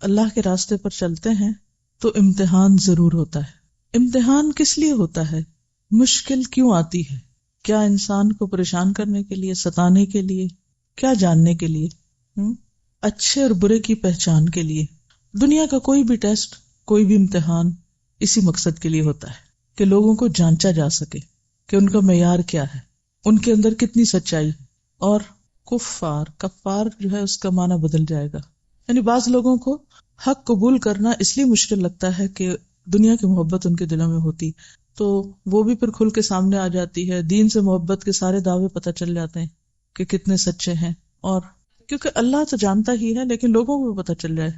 اللہ کے راستے پر چلتے ہیں تو امتحان ضرور ہوتا ہے۔ امتحان کس لیے ہوتا ہے؟ مشکل کیوں آتی ہے؟ کیا انسان کو پریشان کرنے کے لیے، ستانے کے لیے، کیا جاننے کے لیے؟ اچھے اور برے کی پہچان کے لیے۔ دنیا کا کوئی بھی ٹیسٹ، کوئی بھی امتحان اسی مقصد کے لیے ہوتا ہے کہ لوگوں کو جانچا جا سکے کہ ان کا معیار کیا ہے، ان کے اندر کتنی سچائی ہے۔ اور کفار جو ہے اس کا معنی بدل جائے گا، یعنی بعض لوگوں کو حق قبول کرنا اس لیے مشکل لگتا ہے کہ دنیا کی محبت ان کے دلوں میں ہوتی، تو وہ بھی پھر کھل کے سامنے آ جاتی ہے، دین سے محبت کے سارے دعوے پتہ چل جاتے ہیں کہ کتنے سچے ہیں۔ اور کیونکہ اللہ تو جانتا ہی ہے، لیکن لوگوں کو بھی پتہ چل جائے،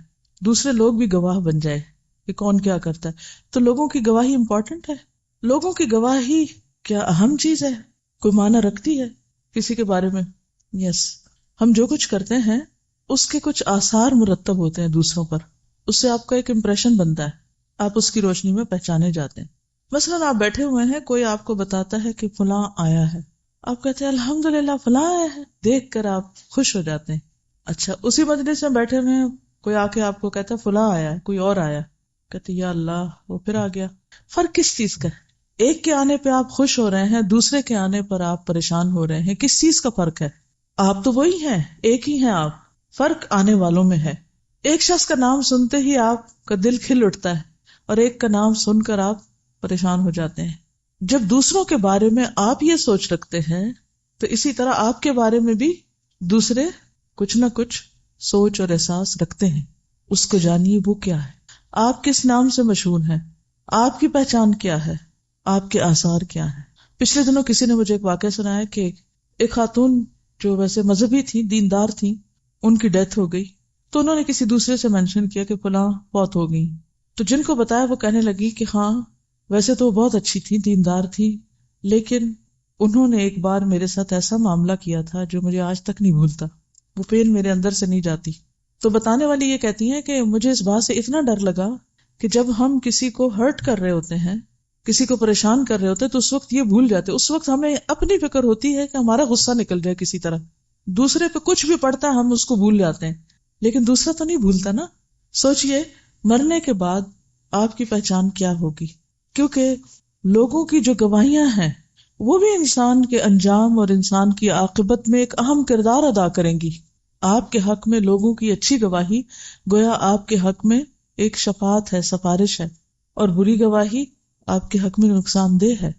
دوسرے لوگ بھی گواہ بن جائے کہ کون کیا کرتا ہے، تو لوگوں کی گواہی امپورٹنٹ ہے۔ لوگوں کی گواہی کیا اہم چیز ہے؟ کوئی معنی رکھتی ہے کسی کے بارے میں؟ یس، ہم جو کچھ کرتے ہیں اس کے کچھ آثار مرتب ہوتے ہیں دوسروں پر، اس سے آپ کا ایک امپریشن بنتا ہے، آپ اس کی روشنی میں پہچانے جاتے ہیں۔ مثلاً آپ بیٹھے ہوئے ہیں، کوئی آپ کو بتاتا ہے کہ فلاں آیا ہے، آپ کہتے ہیں الحمدللہ فلاں آیا ہے، دیکھ کر آپ خوش ہو جاتے ہیں۔ اچھا، اسی مجلس میں بیٹھے ہوئے ہیں، کوئی آ کے آپ کو کہتا ہے فلاں آیا ہے، کوئی اور آیا، کہتے یا اللہ وہ پھر آ گیا۔ فرق کس چیز کا ہے؟ ایک کے آنے پہ آپ خوش ہو رہے ہیں، دوسرے کے آنے پر آپ پریشان ہو رہے ہیں، کس چیز کا فرق ہے؟ آپ تو وہی ہیں، ایک ہی ہیں آپ، فرق آنے والوں میں ہے۔ ایک شخص کا نام سنتے ہی آپ کا دل کھل اٹھتا ہے، اور ایک کا نام سن کر آپ پریشان ہو جاتے ہیں۔ جب دوسروں کے بارے میں آپ یہ سوچ رکھتے ہیں تو اسی طرح آپ کے بارے میں بھی دوسرے کچھ نہ کچھ سوچ اور احساس رکھتے ہیں۔ اس کو جانیے وہ کیا ہے، آپ کس نام سے مشہور ہیں، آپ کی پہچان کیا ہے، آپ کے آثار کیا ہیں۔ پچھلے دنوں کسی نے مجھے ایک واقعہ سنایا کہ ایک خاتون جو ویسے مذہبی تھی، دیندار تھی، ان کی ڈیتھ ہو گئی، تو انہوں نے کسی دوسرے سے مینشن کیا کہ فلاں فوت ہو گئی، تو جن کو بتایا وہ کہنے لگی کہ ہاں ویسے تو وہ بہت اچھی تھی، دیندار تھی، لیکن انہوں نے ایک بار میرے ساتھ ایسا معاملہ کیا تھا جو مجھے آج تک نہیں بھولتا، وہ پین میرے اندر سے نہیں جاتی۔ تو بتانے والی یہ کہتی ہیں کہ مجھے اس بات سے اتنا ڈر لگا کہ جب ہم کسی کو ہرٹ کر رہے ہوتے ہیں، کسی کو پریشان کر رہے ہوتے ہیں، تو اس وقت یہ بھول جاتے، اس وقت ہمیں اپنی فکر ہوتی ہے کہ ہمارا غصہ نکل جائے کسی طرح، دوسرے پہ کچھ بھی پڑتا ہے ہم اس کو بھول جاتے ہیں، لیکن دوسرا تو نہیں بھولتا نا۔ سوچئے مرنے کے بعد آپ کی پہچان کیا ہوگی، کیونکہ لوگوں کی جو گواہیاں ہیں وہ بھی انسان کے انجام اور انسان کی عاقبت میں ایک اہم کردار ادا کریں گی۔ آپ کے حق میں لوگوں کی اچھی گواہی گویا آپ کے حق میں ایک شفاعت ہے، سفارش ہے، اور بری گواہی آپ کے حق میں نقصان دہ ہے۔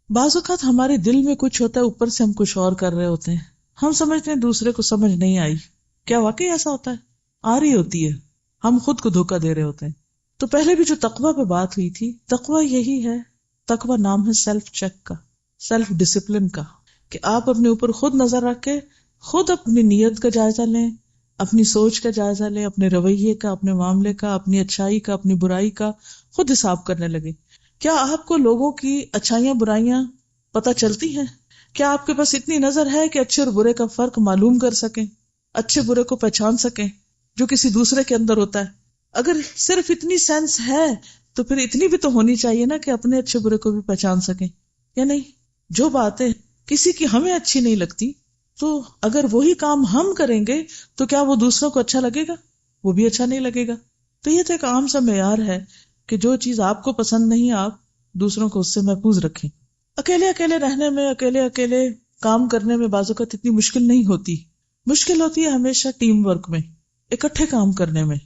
بعض اوقات ہمارے دل میں کچھ ہوتا ہے، اوپر سے ہم کچھ اور کر رہے ہوتے ہیں، ہم سمجھتے ہیں دوسرے کو سمجھ نہیں آئی، کیا واقعی ایسا ہوتا ہے؟ آ رہی ہوتی ہے، ہم خود کو دھوکہ دے رہے ہوتے ہیں۔ تو پہلے بھی جو تقویٰ پہ بات ہوئی تھی، تقویٰ یہی ہے، تقویٰ نام ہے سیلف چیک کا، سیلف ڈسپلن کا، کہ آپ اپنے اوپر خود نظر رکھ کے خود اپنی نیت کا جائزہ لیں، اپنی سوچ کا جائزہ لیں، اپنے رویے کا، اپنے معاملے کا، اپنی اچھائی کا، اپنی برائی کا خود حساب کرنے لگے۔ کیا آپ کو لوگوں کی اچھائیاں برائیاں پتہ چلتی ہیں؟ کیا آپ کے پاس اتنی نظر ہے کہ اچھے اور برے کا فرق معلوم کر سکیں، اچھے برے کو پہچان سکیں جو کسی دوسرے کے اندر ہوتا ہے؟ اگر صرف اتنی سینس ہے تو پھر اتنی بھی تو ہونی چاہیے نا کہ اپنے اچھے برے کو بھی پہچان سکیں، یا نہیں؟ جو باتیں کسی کی ہمیں اچھی نہیں لگتی، تو اگر وہی کام ہم کریں گے تو کیا وہ دوسروں کو اچھا لگے گا؟ وہ بھی اچھا نہیں لگے گا۔ تو یہ تو ایک عام سا معیار ہے کہ جو چیز آپ کو پسند نہیں، آپ دوسروں کو اس سے محفوظ رکھیں۔ اکیلے اکیلے رہنے میں، اکیلے اکیلے کام کرنے میں بعض اوقات اتنی مشکل نہیں ہوتی، مشکل ہوتی ہے ہمیشہ ٹیم ورک میں، اکٹھے کام کرنے میں،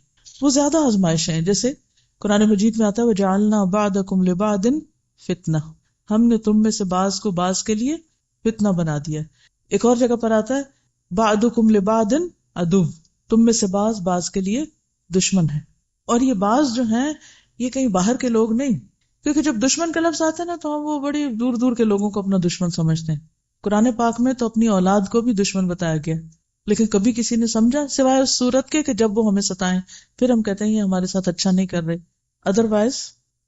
وہ زیادہ آزمائش ہیں۔ جیسے قرآن مجید میں آتا ہے وَجَعَلْنَا بَعْضَكُمْ لِبَعْضٍ فِتْنَةً، ہم نے تم میں سے بعض کو بعض کے لیے فتنہ بنا دیا۔ ایک اور جگہ پر آتا ہے بَعْضُكُمْ لِبَعْضٍ عَدُوٌّ، تم میں سے بعض بعض کے لیے دشمن ہے۔ اور یہ بعض جو ہیں یہ کہیں باہر کے لوگ نہیں، کیونکہ جب دشمن کا لفظ آتا ہے نا تو ہم وہ بڑی دور دور کے لوگوں کو اپنا دشمن سمجھتے ہیں۔ قرآن پاک میں تو اپنی اولاد کو بھی دشمن بتایا گیا، لیکن کبھی کسی نے سمجھا سوائے اس صورت کے کہ جب وہ ہمیں ستائیں پھر ہم کہتے ہیں یہ ہمارے ساتھ اچھا نہیں کر رہے، ادروائز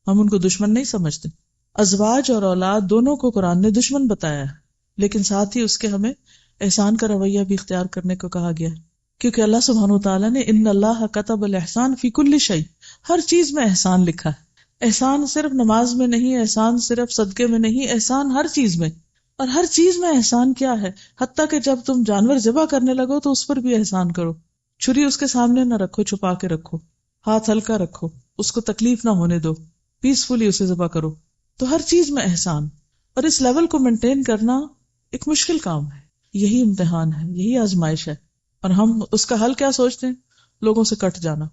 ہم ان کو دشمن نہیں سمجھتے۔ ازواج اور اولاد دونوں کو قرآن نے دشمن بتایا ہے، لیکن ساتھ ہی اس کے ہمیں احسان کا رویہ بھی اختیار کرنے کو کہا گیا، کیونکہ اللہ سبحانہ وتعالیٰ نے ان اللہ کتب الاحسان فی کل شیء، ہر چیز میں احسان لکھا ہے۔ احسان صرف نماز میں نہیں، احسان صرف صدقے میں نہیں، احسان ہر چیز میں۔ اور ہر چیز میں احسان کیا ہے؟ حتیٰ کہ جب تم جانور ذبح کرنے لگو تو اس پر بھی احسان کرو، چھری اس کے سامنے نہ رکھو، چھپا کے رکھو، ہاتھ ہلکا رکھو، اس کو تکلیف نہ ہونے دو، پیسفلی اسے ذبح کرو. تو ہر چیز میں احسان، اور اس لیول کو مینٹین کرنا ایک مشکل کام ہے. یہی امتحان ہے، یہی آزمائش ہے. اور ہم اس کا حل کیا سوچتے ہیں؟ لوگوں سے کٹ جانا،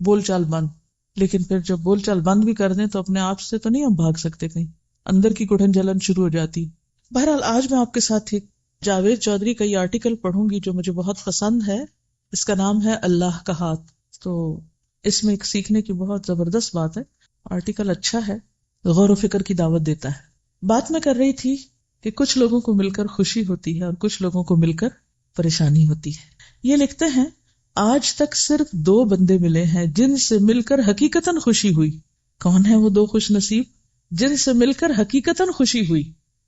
بول چال بند. لیکن پھر جب بول چال بند بھی کر دیں تو اپنے آپ سے تو نہیں ہم بھاگ سکتے، کہیں اندر کی گٹھن جلن شروع ہو جاتی. بہرحال آج میں آپ کے ساتھ ایک جاوید چودھری کا یہ آرٹیکل پڑھوں گی جو مجھے بہت پسند ہے. اس کا نام ہے اللہ کا ہاتھ. تو اس میں ایک سیکھنے کی بہت زبردست بات ہے. آرٹیکل اچھا ہے، غور و فکر کی دعوت دیتا ہے. بات میں کر رہی تھی کہ کچھ لوگوں کو مل کر خوشی ہوتی ہے اور کچھ لوگوں کو مل کر پریشانی ہوتی ہے. یہ لکھتے ہیں آج تک صرف 2 بندے ملے ہیں جن سے مل کر حقیقتاً خوشی ہوئی. کون ہیں وہ 2 خوش نصیب جن سے مل کر حقیقتاً خوشی ہوئی؟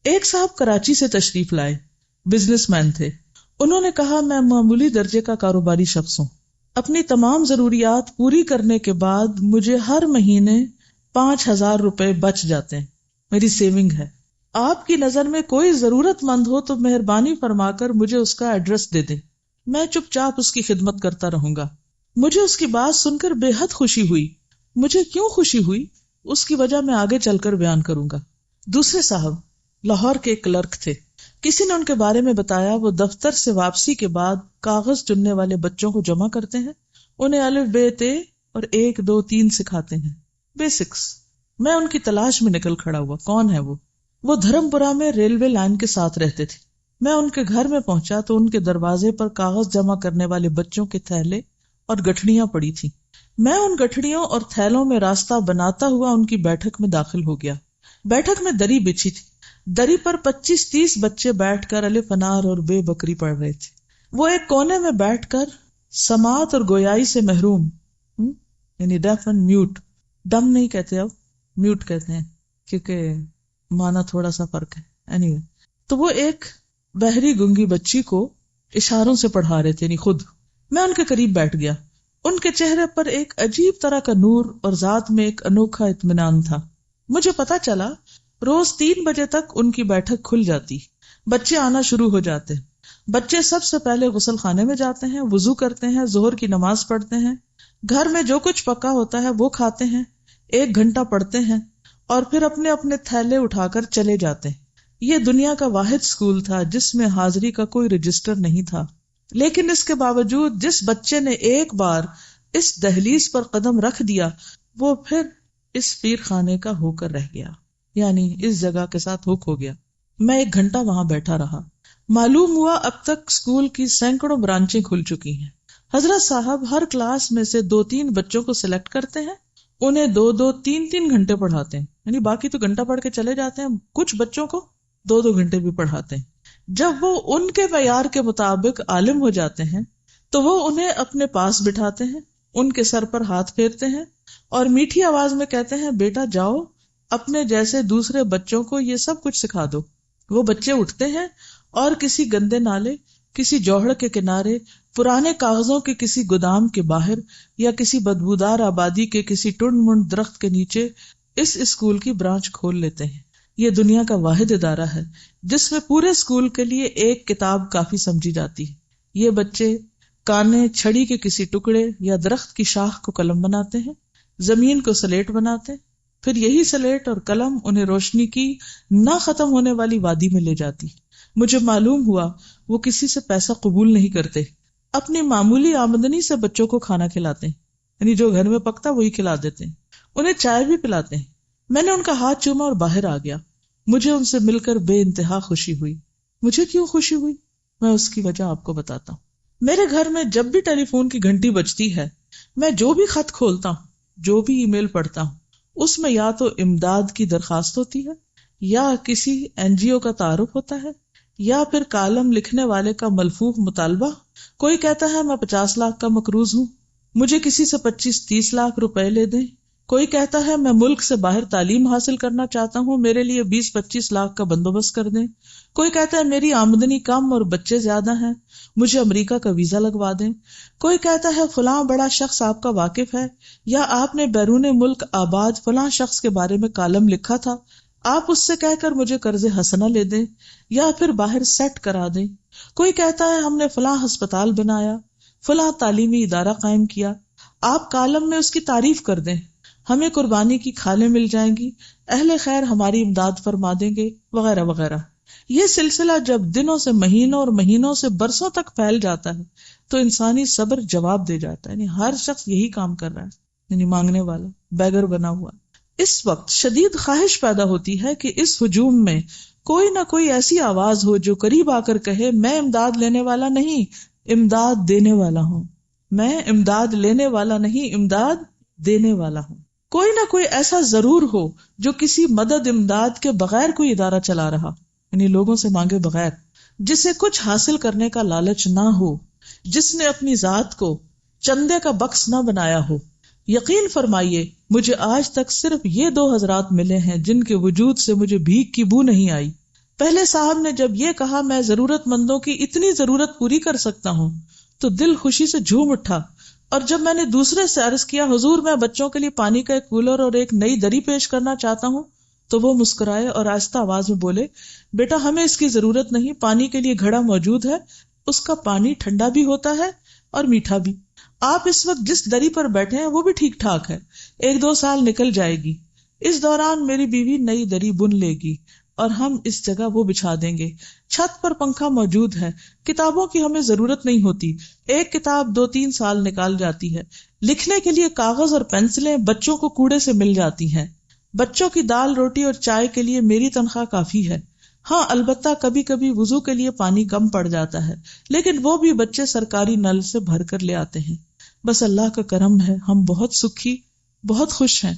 ایک صاحب کراچی سے تشریف لائے، بزنس مین تھے. انہوں نے کہا میں معمولی درجے کا کاروباری شخص ہوں. اپنی تمام ضروریات پوری کرنے کے بعد مجھے ہر مہینے 5,000 روپے بچ جاتے ہیں. میری سیونگ ہے. آپ کی نظر میں کوئی ضرورت مند ہو تو مہربانی فرما کر مجھے اس کا ایڈریس دے دیں، میں چپ چاپ اس کی خدمت کرتا رہوں گا. مجھے اس کی بات سن کر بے حد خوشی ہوئی. مجھے کیوں خوشی ہوئی اس کی وجہ میں آگے چل کر بیان کروں گا. دوسرے صاحب لاہور کے ایک کلرک تھے. کسی نے ان کے بارے میں بتایا وہ دفتر سے واپسی کے بعد کاغذ چننے والے بچوں کو جمع کرتے ہیں، انہیں الف ب ت اور 1 2 3 سکھاتے ہیں، بیسکس. میں ان کی تلاش میں نکل کھڑا ہوا. کون ہے وہ؟ وہ دھرمپورہ میں ریلوے لائن کے ساتھ رہتے تھے. میں ان کے گھر میں پہنچا تو ان کے دروازے پر کاغذ جمع کرنے والے بچوں کے تھیلے اور گٹھڑیاں پڑی تھیں. میں ان گٹھڑیوں اور تھیلوں میں راستہ بناتا ہوا ان کی بیٹھک میں داخل ہو گیا. بیٹھک میں دری بچھی تھی. دری پر 25-30 بچے بیٹھ کر الف انار اور بے بکری پڑھ رہے تھے. وہ ایک کونے میں بیٹھ کر سماعت اور گویائی سے محروم، یعنی ڈیف اینڈ میوٹ. ڈم نہیں کہتے، اب میوٹ کہتے ہیں کیونکہ معنی تھوڑا سا فرق ہے. anyway. تو وہ ایک بہری گنگی بچی کو اشاروں سے پڑھا رہے تھے، یعنی خود. میں ان کے قریب بیٹھ گیا. ان کے چہرے پر ایک عجیب طرح کا نور اور ذات میں ایک انوکھا اطمینان تھا. مجھے پتا چلا روز 3 بجے تک ان کی بیٹھک کھل جاتی. بچے آنا شروع ہو جاتے. بچے سب سے پہلے غسل خانے میں جاتے ہیں، وضو کرتے ہیں، ظہر کی نماز پڑھتے ہیں، گھر میں جو کچھ پکا ہوتا ہے وہ کھاتے ہیں، 1 گھنٹہ پڑھتے ہیں اور پھر اپنے اپنے تھیلے اٹھا کر چلے جاتے ہیں. یہ دنیا کا واحد اسکول تھا جس میں حاضری کا کوئی رجسٹر نہیں تھا. لیکن اس کے باوجود جس بچے نے ایک بار اس دہلیز پر قدم رکھ دیا وہ پھر اس پیر خانے کا ہو کر رہ گیا، یعنی اس جگہ کے ساتھ ہوک ہو گیا. میں 1 گھنٹہ وہاں بیٹھا رہا. معلوم ہوا اب تک اسکول کی سینکڑوں برانچیں کھل چکی ہیں. حضرت صاحب ہر کلاس میں سے 2-3 بچوں کو سلیکٹ کرتے ہیں، انہیں 2-2 3-3 گھنٹے پڑھاتے ہیں، یعنی باقی تو گھنٹہ پڑھ کے چلے جاتے ہیں، کچھ بچوں کو 2-2 گھنٹے بھی پڑھاتے ہیں. جب وہ ان کے معیار کے مطابق عالم ہو جاتے ہیں تو وہ انہیں اپنے پاس بٹھاتے ہیں، ان کے سر پر ہاتھ پھیرتے ہیں اور میٹھی آواز میں کہتے ہیں بیٹا جاؤ اپنے جیسے دوسرے بچوں کو یہ سب کچھ سکھا دو. وہ بچے اٹھتے ہیں اور کسی گندے نالے، کسی جوہڑ کے کنارے، پرانے کاغذوں کے کسی گودام کے باہر یا کسی بدبودار آبادی کے کسی ٹنڈ منڈ درخت کے نیچے اس اسکول کی برانچ کھول لیتے ہیں. یہ دنیا کا واحد ادارہ ہے جس میں پورے اسکول کے لیے 1 کتاب کافی سمجھی جاتی ہے. یہ بچے کانے چھڑی کے کسی ٹکڑے یا درخت کی شاخ کو قلم بناتے ہیں، زمین کو سلیٹ بناتے ہیں، پھر یہی سلیٹ اور قلم انہیں روشنی کی نہ ختم ہونے والی وادی میں لے جاتی. مجھے معلوم ہوا وہ کسی سے پیسہ قبول نہیں کرتے، اپنی معمولی آمدنی سے بچوں کو کھانا کھلاتے ہیں، یعنی جو گھر میں پکتا وہی کھلا دیتے ہیں، انہیں چائے بھی پلاتے ہیں. میں نے ان کا ہاتھ چوما اور باہر آ گیا. مجھے ان سے مل کر بے انتہا خوشی ہوئی. مجھے کیوں خوشی ہوئی؟ میں اس کی وجہ آپ کو بتاتا ہوں. میرے گھر میں جب بھی ٹیلی فون کی گھنٹی بجتی ہے، میں جو بھی خط کھولتا ہوں، جو بھی ای میل پڑھتا ہوں، اس میں یا تو امداد کی درخواست ہوتی ہے، یا کسی NGO کا تعارف ہوتا ہے، یا پھر کالم لکھنے والے کا ملفوف مطالبہ. کوئی کہتا ہے میں 50 لاکھ کا مقروض ہوں، مجھے کسی سے 25-30 لاکھ روپے لے دیں. کوئی کہتا ہے میں ملک سے باہر تعلیم حاصل کرنا چاہتا ہوں، میرے لیے 20-25 لاکھ کا بندوبست کر دیں. کوئی کہتا ہے میری آمدنی کم اور بچے زیادہ ہیں، مجھے امریکہ کا ویزا لگوا دیں. کوئی کہتا ہے فلاں بڑا شخص آپ کا واقف ہے، یا آپ نے بیرون ملک آباد فلاں شخص کے بارے میں کالم لکھا تھا، آپ اس سے کہہ کر مجھے قرض حسنہ لے دیں یا پھر باہر سیٹ کرا دیں. کوئی کہتا ہے ہم نے فلاں ہسپتال بنایا، فلاں تعلیمی ادارہ قائم کیا، آپ کالم میں اس کی تعریف کر دیں، ہمیں قربانی کی کھالیں مل جائیں گی، اہل خیر ہماری امداد فرما دیں گے، وغیرہ وغیرہ۔ یہ سلسلہ جب دنوں سے مہینوں اور مہینوں سے برسوں تک پھیل جاتا ہے تو انسانی صبر جواب دے جاتا ہے، یعنی ہر شخص یہی کام کر رہا ہے، یعنی مانگنے والا بیگر بنا ہوا۔ اس وقت شدید خواہش پیدا ہوتی ہے کہ اس ہجوم میں کوئی نہ کوئی ایسی آواز ہو جو قریب آ کر کہے میں امداد لینے والا نہیں، امداد دینے والا ہوں، میں امداد لینے والا نہیں، امداد دینے والا ہوں۔ کوئی نہ کوئی ایسا ضرور ہو جو کسی مدد امداد کے بغیر کوئی ادارہ چلا رہا، یعنی لوگوں سے مانگے بغیر، جسے کچھ حاصل کرنے کا لالچ نہ ہو، جس نے اپنی ذات کو چندے کا بکس نہ بنایا ہو۔ یقین فرمائیے مجھے آج تک صرف یہ 2 حضرات ملے ہیں جن کے وجود سے مجھے بھیک کی بو نہیں آئی۔ پہلے صاحب نے جب یہ کہا میں ضرورت مندوں کی اتنی ضرورت پوری کر سکتا ہوں تو دل خوشی سے جھوم اٹھا، اور جب میں نے دوسرے سے عرض کیا حضور میں بچوں کے لیے پانی کا ایک کولر اور ایک نئی دری پیش کرنا چاہتا ہوں، تو وہ مسکرائے اور آہستہ آواز میں بولے بیٹا ہمیں اس کی ضرورت نہیں، پانی کے لیے گھڑا موجود ہے، اس کا پانی ٹھنڈا بھی ہوتا ہے اور میٹھا بھی۔ آپ اس وقت جس دری پر بیٹھے ہیں وہ بھی ٹھیک ٹھاک ہے، 1-2 سال نکل جائے گی، اس دوران میری بیوی نئی دری بن لے گی اور ہم اس جگہ وہ بچھا دیں گے۔ چھت پر پنکھا موجود ہے، کتابوں کی ہمیں ضرورت نہیں ہوتی، ایک کتاب 2-3 سال نکال جاتی ہے، لکھنے کے لیے کاغذ اور پینسلیں بچوں کو کوڑے سے مل جاتی ہیں، بچوں کی دال روٹی اور چائے کے لیے میری تنخواہ کافی ہے۔ ہاں البتہ کبھی کبھی وضو کے لیے پانی کم پڑ جاتا ہے، لیکن وہ بھی بچے سرکاری نل سے بھر کر لے آتے ہیں۔ بس اللہ کا کرم ہے، ہم بہت سکھی، بہت خوش ہیں۔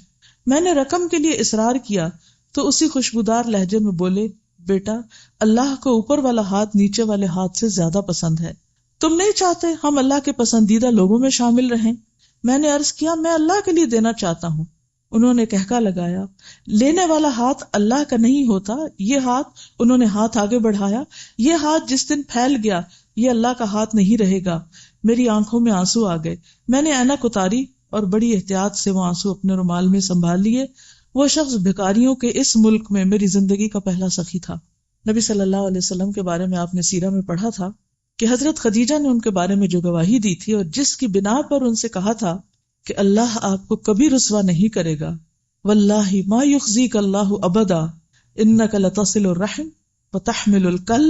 میں نے رقم کے لیے اصرار کیا تو اسی خوشبودار لہجے میں بولے بیٹا اللہ کو اوپر والا ہاتھ نیچے والے ہاتھ سے زیادہ پسند ہے، تم نہیں چاہتے ہم اللہ کے پسندیدہ لوگوں میں شامل رہیں؟ میں نے عرض کیا میں اللہ کے لیے دینا چاہتا ہوں۔ انہوں نے کہکا لگایا لینے والا ہاتھ اللہ کا نہیں ہوتا، یہ ہاتھ، انہوں نے ہاتھ آگے بڑھایا، یہ ہاتھ جس دن پھیل گیا یہ اللہ کا ہاتھ نہیں رہے گا۔ میری آنکھوں میں آنسو آ گئے، میں نے اینک اتاری اور بڑی احتیاط سے وہ آنسو اپنے رومال میں سنبھال لیے۔ وہ شخص بھکاریوں کے اس ملک میں میری زندگی کا پہلا سخی تھا۔ نبی صلی اللہ علیہ وسلم کے بارے میں آپ نے سیرہ میں پڑھا تھا کہ حضرت خدیجہ نے ان کے بارے میں جو گواہی دی تھی اور جس کی بنا پر ان سے کہا تھا کہ اللہ آپ کو کبھی رسوا نہیں کرے گا، واللہ ما یخزیک اللہ ابدا انک لتصل الرحم وتحمل الکل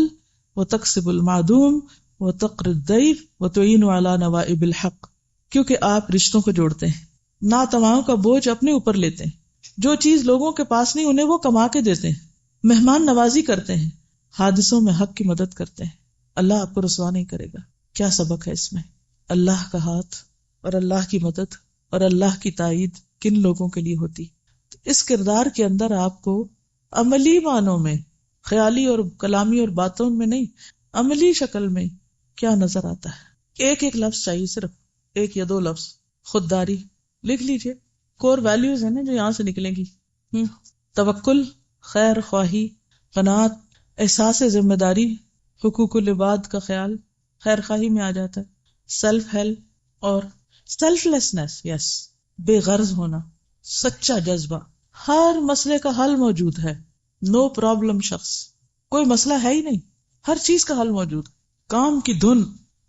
وتکسب المعدوم وتقری الضیف وتعین علی نوائب الحق، کیونکہ آپ رشتوں کو جوڑتے ہیں، ناتواؤں کا بوجھ اپنے اوپر لیتے ہیں، جو چیز لوگوں کے پاس نہیں انہیں وہ کما کے دیتے ہیں، مہمان نوازی کرتے ہیں، حادثوں میں حق کی مدد کرتے ہیں، اللہ آپ کو رسوا نہیں کرے گا۔ کیا سبق ہے اس میں؟ اللہ کا ہاتھ اور اللہ کی مدد اور اللہ کی تائید کن لوگوں کے لیے ہوتی۔ اس کردار کے اندر آپ کو عملی معنوں میں، خیالی اور کلامی اور باتوں میں نہیں، عملی شکل میں کیا نظر آتا ہے؟ ایک لفظ چاہیے، صرف 1 یا 2 لفظ۔ خودداری لکھ لیجئے، کور ویلیوز ہیں نا جو یہاں سے نکلیں گی۔ توکل، خیر خواہی، قناعت، احساس ذمہ داری، حقوق العباد کا خیال خیر خواہی میں آ جاتا ہے، سیلف ہیلپ اور سیلف لیسنس، یس، بے غرض ہونا، سچا جذبہ، ہر مسئلے کا حل موجود ہے، نو پرابلم شخص، کوئی مسئلہ ہے ہی نہیں، ہر چیز کا حل موجود، کام کی دھن،